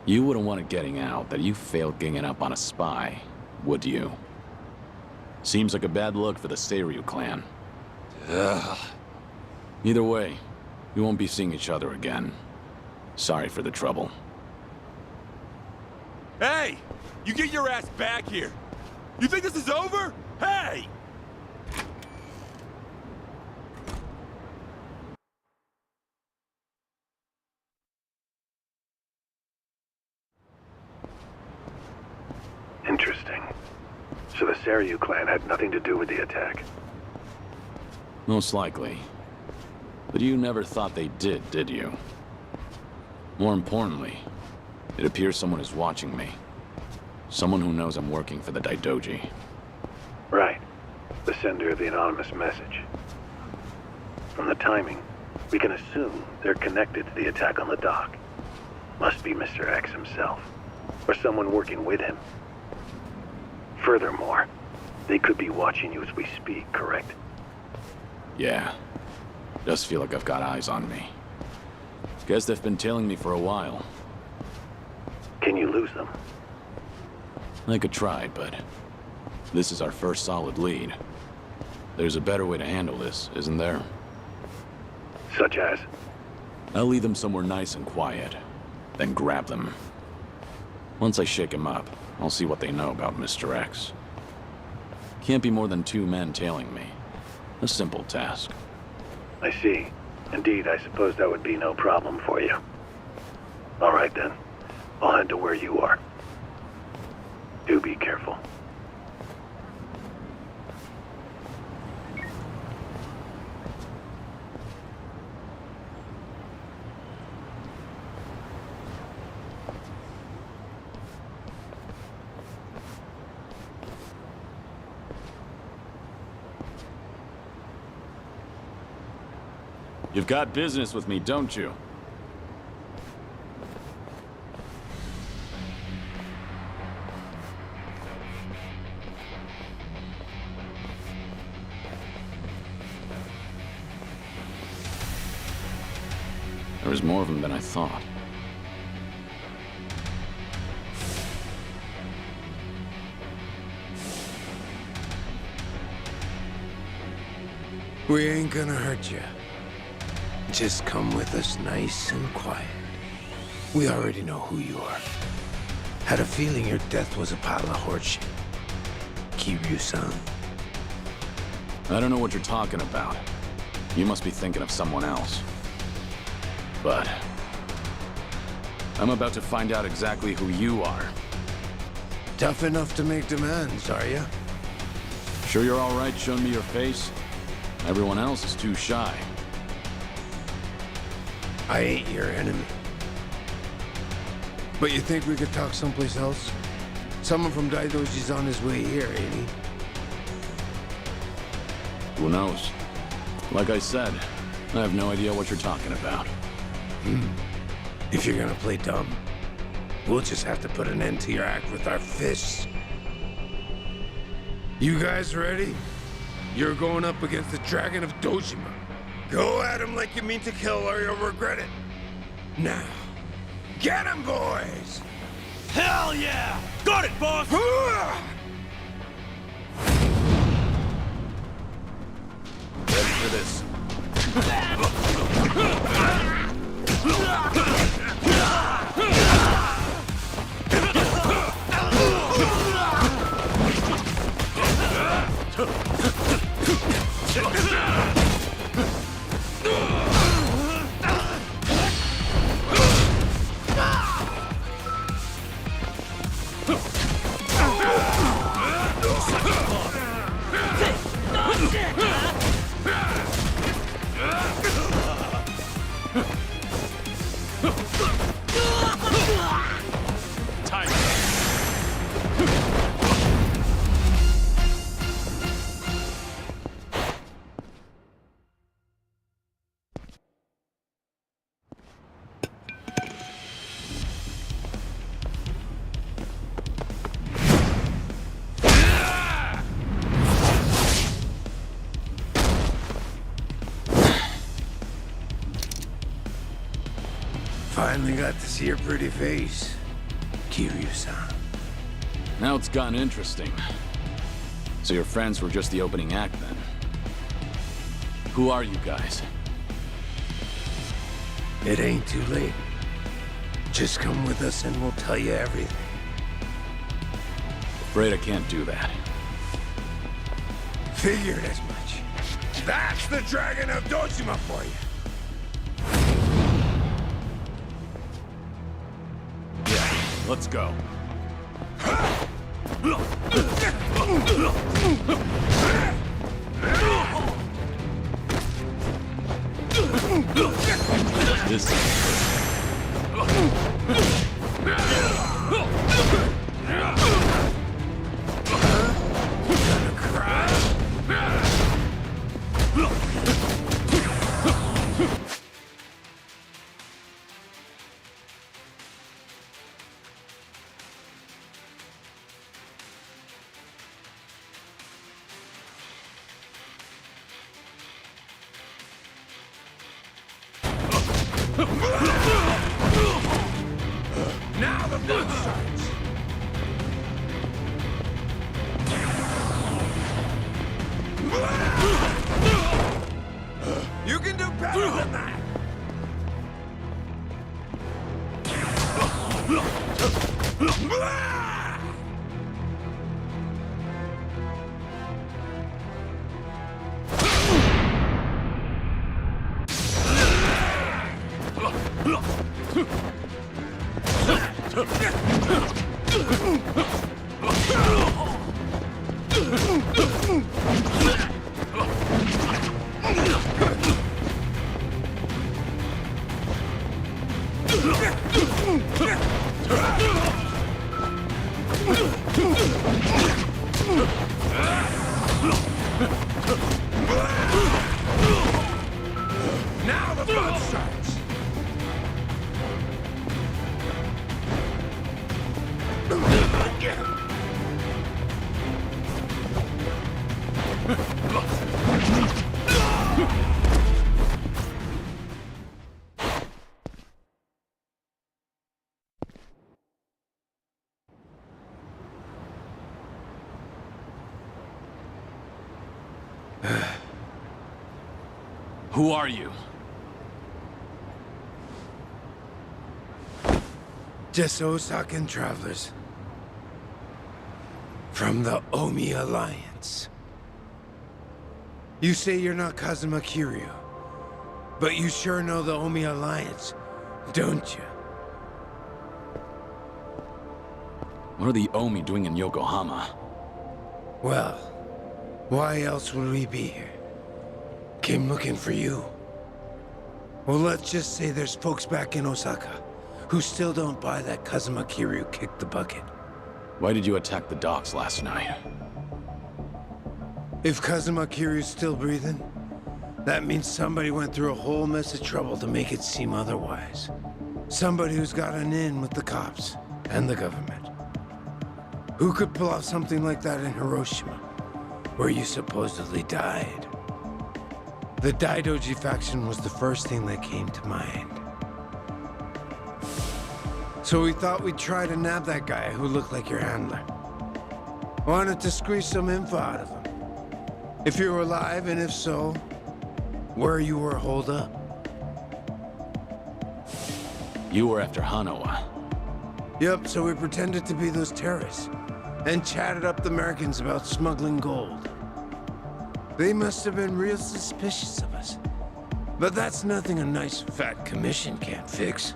You wouldn't want it getting out that you failed ganging up on a spy, would you? Seems like a bad look for the Seiryu clan. Ugh. Either way, we won't be seeing each other again. Sorry for the trouble. Hey! You get your ass back here! You think this is over? Hey! Interesting. So the Seiryu clan had nothing to do with the attack. Most likely. But you never thought they did you? More importantly, it appears someone is watching me. Someone who knows I'm working for the Daidoji. Right. The sender of the anonymous message. From the timing, we can assume they're connected to the attack on the dock. Must be Mr. X himself, or someone working with him. Furthermore, they could be watching you as we speak, correct? Yeah. Does feel like I've got eyes on me. Guess they've been tailing me for a while. Can you lose them? I could try, but this is our first solid lead. There's a better way to handle this, isn't there? Such as? I'll lead them somewhere nice and quiet, then grab them. Once I shake them up, I'll see what they know about Mr. X. Can't be more than 2 men tailing me. A simple task. I see. Indeed, I suppose that would be no problem for you. All right then. I'll head to where you are. Do be careful. You've got business with me, don't you? There was more of them than I thought. We ain't gonna hurt you. Just come with us nice and quiet. We already know who you are. Had a feeling your death was a pile of horseshit. Kiryu-san. I don't know what you're talking about. You must be thinking of someone else. But I'm about to find out exactly who you are. Tough enough to make demands, are ya? Sure you're all right showing me your face? Everyone else is too shy. I ain't your enemy. But you think we could talk someplace else? Someone from Daidoji's on his way here, ain't he? Who knows? Like I said, I have no idea what you're talking about. If you're gonna play dumb, we'll just have to put an end to your act with our fists. You guys ready? You're going up against the Dragon of Dojima. Go at him like you mean to kill or you'll regret it. Now, get him, boys! Hell yeah! Got it, boss! Ready for this. Finally got to see your pretty face, Kiryu-san. Now it's gotten interesting. So your friends were just the opening act, then? Who are you guys? It ain't too late. Just come with us and we'll tell you everything. Afraid I can't do that. Figured as much. That's the Dragon of Dojima for you. Yeah, let's go. This Now the fun starts. You can do better than that. Now the fun starts. Who are you? Just Osakan travelers. From the Omi Alliance. You say you're not Kazuma Kiryu, but you sure know the Omi Alliance, don't you? What are the Omi doing in Yokohama? Well, why else would we be here? Came looking for you. Well, let's just say there's folks back in Osaka who still don't buy that Kazuma Kiryu kicked the bucket. Why did you attack the docks last night? If Kazuma Kiryu's still breathing, that means somebody went through a whole mess of trouble to make it seem otherwise. Somebody who's got an in with the cops and the government. Who could pull off something like that in Hiroshima, where you supposedly died? The Daidoji faction was the first thing that came to mind. So we thought we'd try to nab that guy who looked like your handler. Wanted to squeeze some info out of him. If you were alive, and if so, where you were holed up. You were after Hanawa. Yep, so we pretended to be those terrorists, and chatted up the Americans about smuggling gold. They must have been real suspicious of us. But that's nothing a nice fat commission can't fix.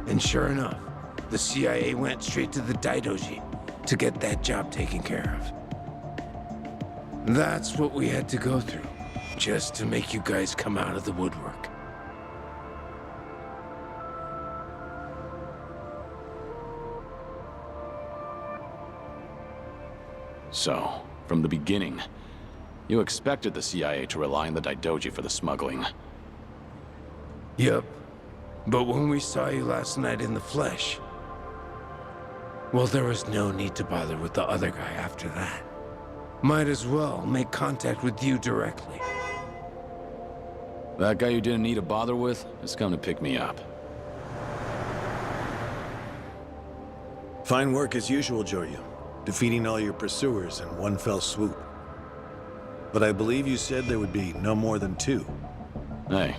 And sure enough, the CIA went straight to the Daidoji to get that job taken care of. That's what we had to go through, just to make you guys come out of the woodwork. So, from the beginning, you expected the CIA to rely on the Daidoji for the smuggling. Yep. But when we saw you last night in the flesh, well, there was no need to bother with the other guy after that. Might as well make contact with you directly. That guy you didn't need to bother with has come to pick me up. Fine work as usual, Joryu. Defeating all your pursuers in one fell swoop. But I believe you said there would be no more than 2. Hey,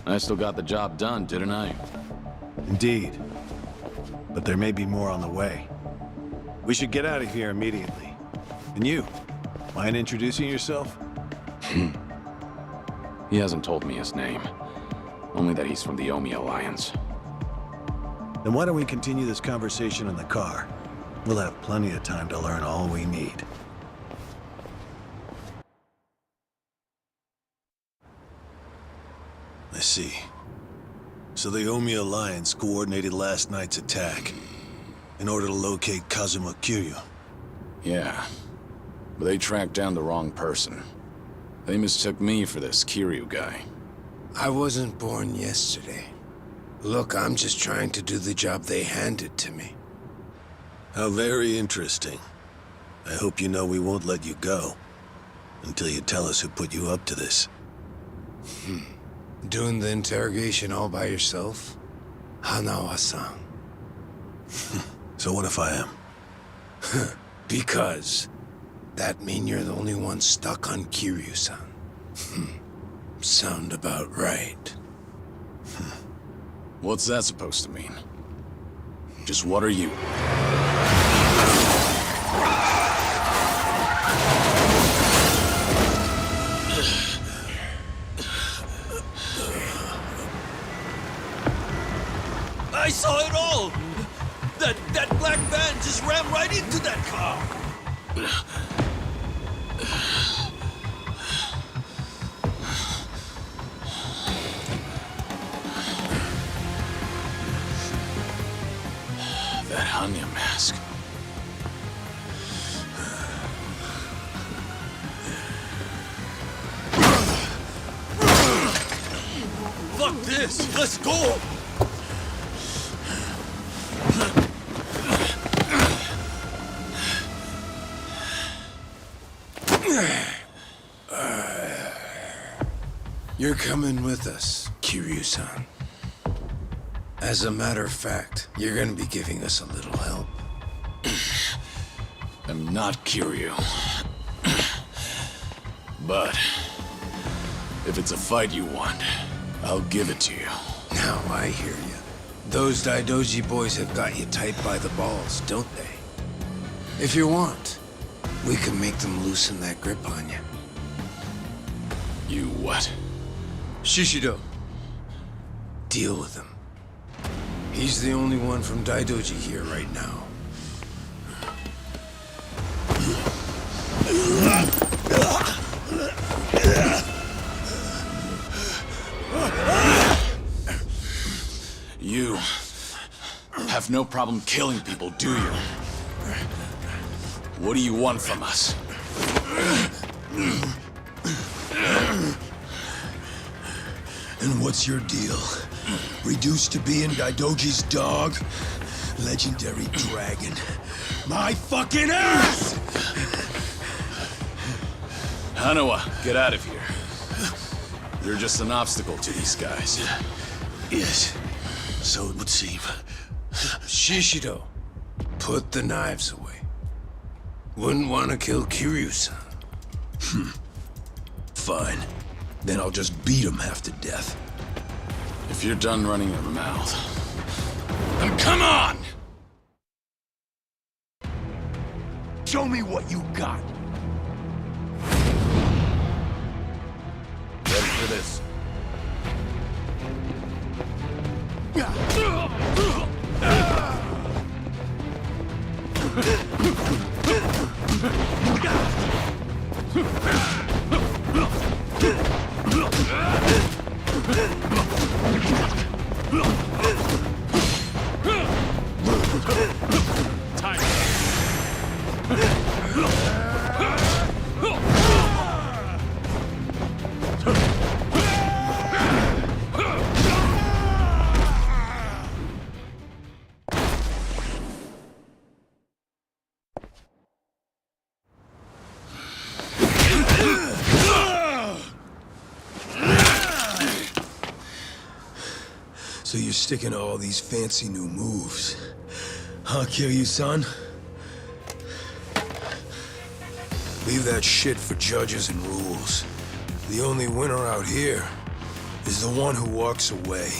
I still got the job done, didn't I? Indeed. But there may be more on the way. We should get out of here immediately. And you, mind introducing yourself? He hasn't told me his name. Only that he's from the Omi Alliance. Then why don't we continue this conversation in the car? We'll have plenty of time to learn all we need. I see. So the Omi Alliance coordinated last night's attack in order to locate Kazuma Kiryu. Yeah. But they tracked down the wrong person. They mistook me for this Kiryu guy. I wasn't born yesterday. Look, I'm just trying to do the job they handed to me. How very interesting. I hope you know we won't let you go until you tell us who put you up to this. Doing the interrogation all by yourself? Hanawa-san. So what if I am? Because that mean you're the only one stuck on Kiryu-san. Sound about right. What's that supposed to mean? Just what are you? I saw it all! That black van just rammed right into that car! That Hanya mask. Fuck this! Let's go! You're coming with us, Kiryu-san. As a matter of fact, you're gonna be giving us a little help. I'm not Kiryu. But if it's a fight you want, I'll give it to you. Now I hear you. Those Daidoji boys have got you tight by the balls, don't they? If you want, we can make them loosen that grip on you. You what? Shishido. Deal with him. He's the only one from Daidoji here right now. You have no problem killing people, do you? What do you want from us? And what's your deal? Reduced to being Daidoji's dog? Legendary dragon. My fucking ass! Hanawa, get out of here. You're just an obstacle to these guys. Yes, so it would seem. Shishido, put the knives away. Wouldn't want to kill Kiryu-san. Fine. Then I'll just beat him half to death. If you're done running your mouth, then come on! Show me what you got. Ready for this? So you're sticking to all these fancy new moves. Huh, Kiryu-san? Leave that shit for judges and rules. The only winner out here is the one who walks away.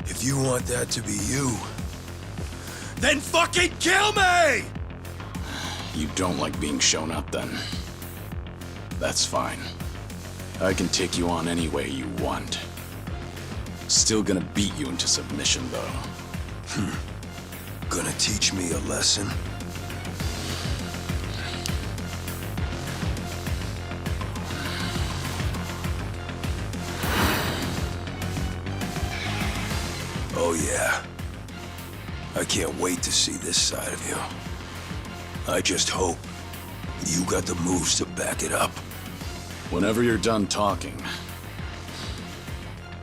If you want that to be you, then fucking kill me! You don't like being shown up, then? That's fine. I can take you on any way you want. Still gonna beat you into submission, though. Gonna teach me a lesson? Oh yeah. I can't wait to see this side of you. I just hope you got the moves to back it up. Whenever you're done talking,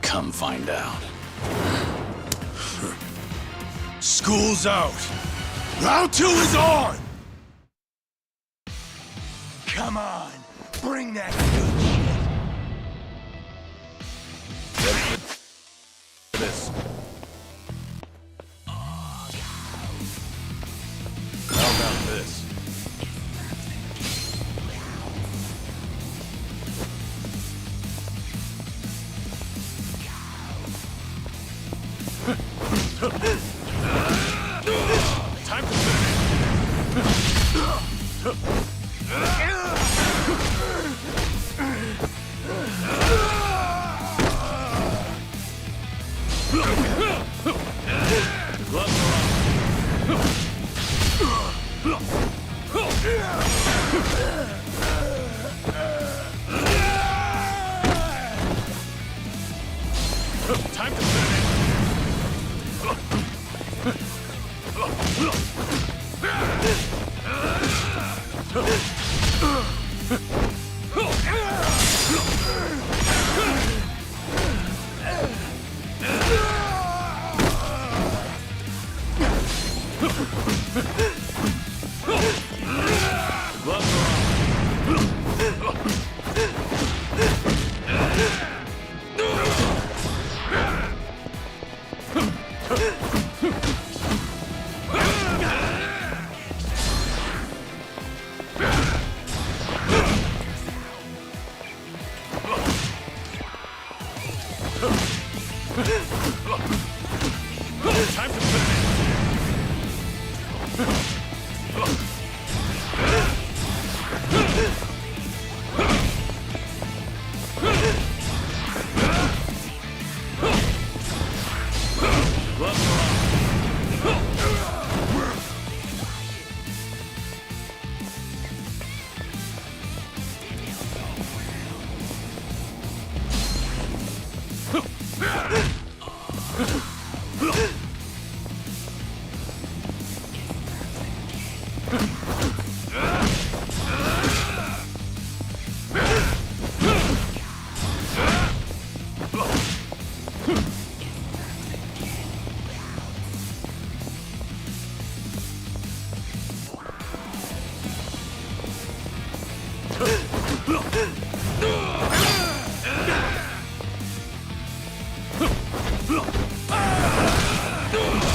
come find out. School's out. Round 2 is on! Come on, bring that good shit. This. How about this? Time to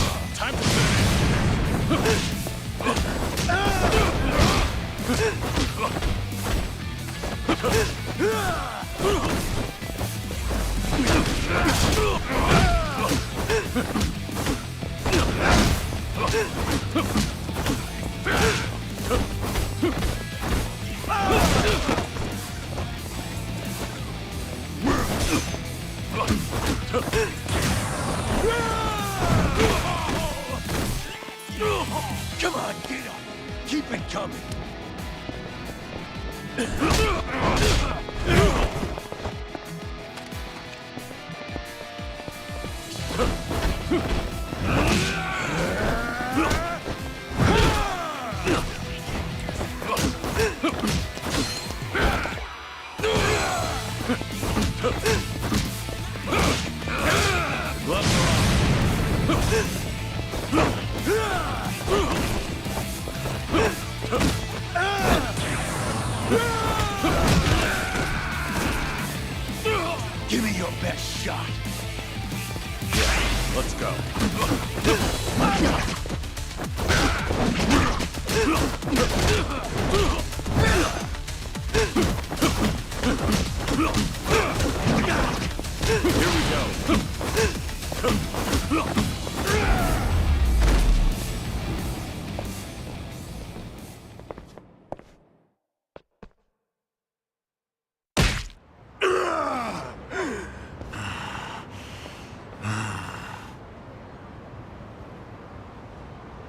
Time to Come on, get up. Keep it coming. Give me your best shot. Let's go.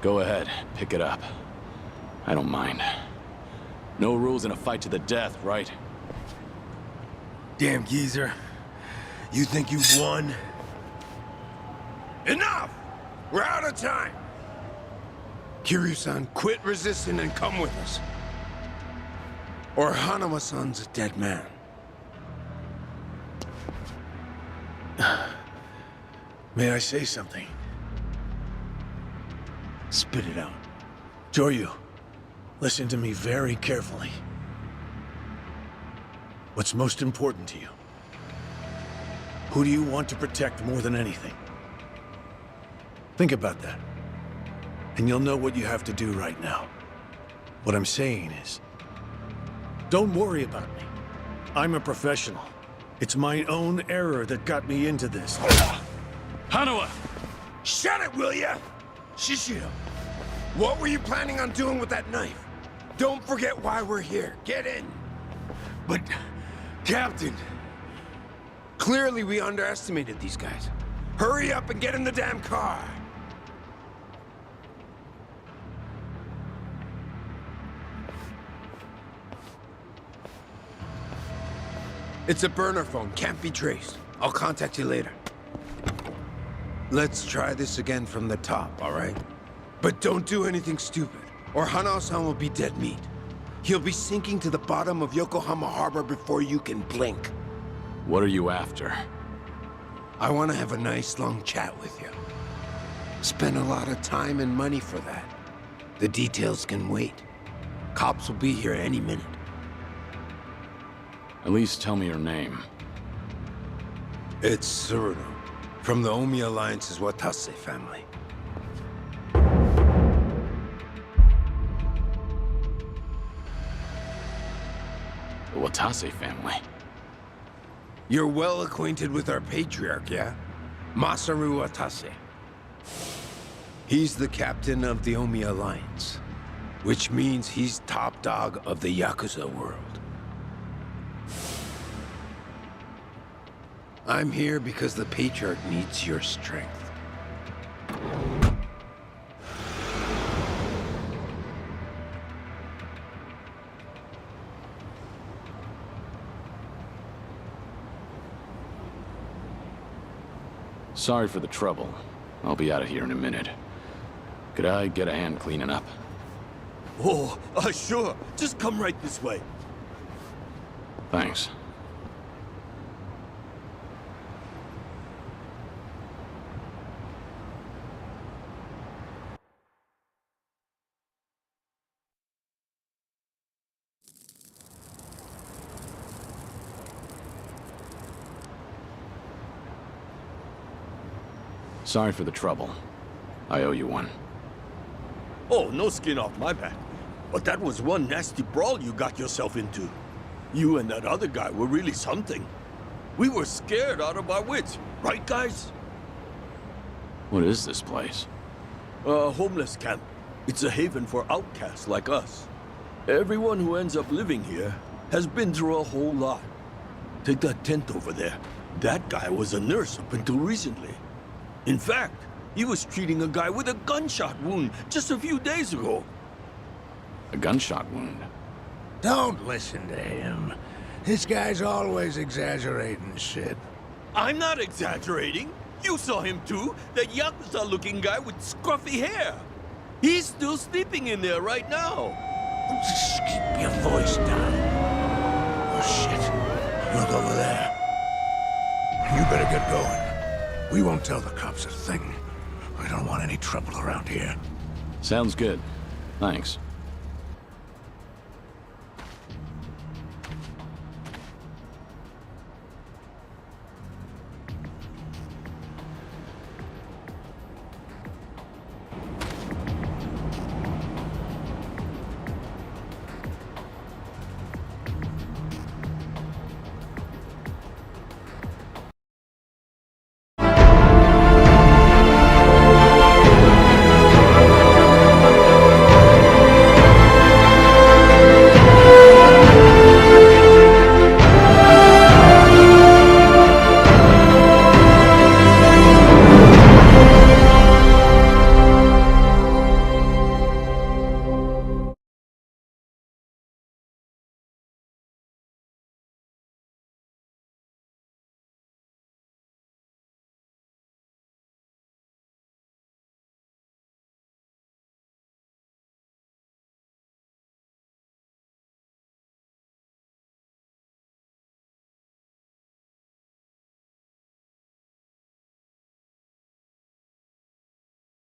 Go ahead, pick it up. I don't mind. No rules in a fight to the death, right? Damn geezer. You think you've won? Enough! We're out of time! Kiryu-san, quit resisting and come with us. Or Hanuma-san's a dead man. May I say something? Spit it out. Joryu, listen to me very carefully. What's most important to you? Who do you want to protect more than anything? Think about that. And you'll know what you have to do right now. What I'm saying is, don't worry about me. I'm a professional. It's my own error that got me into this. Hanuma! Shut it, will ya? Shishio, what were you planning on doing with that knife? Don't forget why we're here. Get in. But, Captain, clearly we underestimated these guys. Hurry up and get in the damn car. It's a burner phone, can't be traced. I'll contact you later. Let's try this again from the top, all right? But don't do anything stupid, or Hanao-san will be dead meat. He'll be sinking to the bottom of Yokohama Harbor before you can blink. What are you after? I want to have a nice long chat with you. Spend a lot of time and money for that. The details can wait. Cops will be here any minute. At least tell me your name. It's Tsuruno, from the Omi Alliance's Watase family. The Watase family? You're well acquainted with our patriarch, yeah? Masaru Watase. He's the captain of the Omi Alliance, which means he's top dog of the Yakuza world. I'm here because the patriarch needs your strength. Sorry for the trouble. I'll be out of here in a minute. Could I get a hand cleaning up? Oh, sure. Just come right this way. Thanks. Sorry for the trouble. I owe you one. Oh, no skin off my back. But that was one nasty brawl you got yourself into. You and that other guy were really something. We were scared out of our wits, right, guys? What is this place? A homeless camp. It's a haven for outcasts like us. Everyone who ends up living here has been through a whole lot. Take that tent over there. That guy was a nurse up until recently. In fact, he was treating a guy with a gunshot wound just a few days ago. A gunshot wound? Don't listen to him. This guy's always exaggerating shit. I'm not exaggerating. You saw him too. That Yakuza-looking guy with scruffy hair. He's still sleeping in there right now. Just keep your voice down. Oh, shit. Look over there. You better get going. We won't tell the cops a thing. We don't want any trouble around here. Sounds good. Thanks.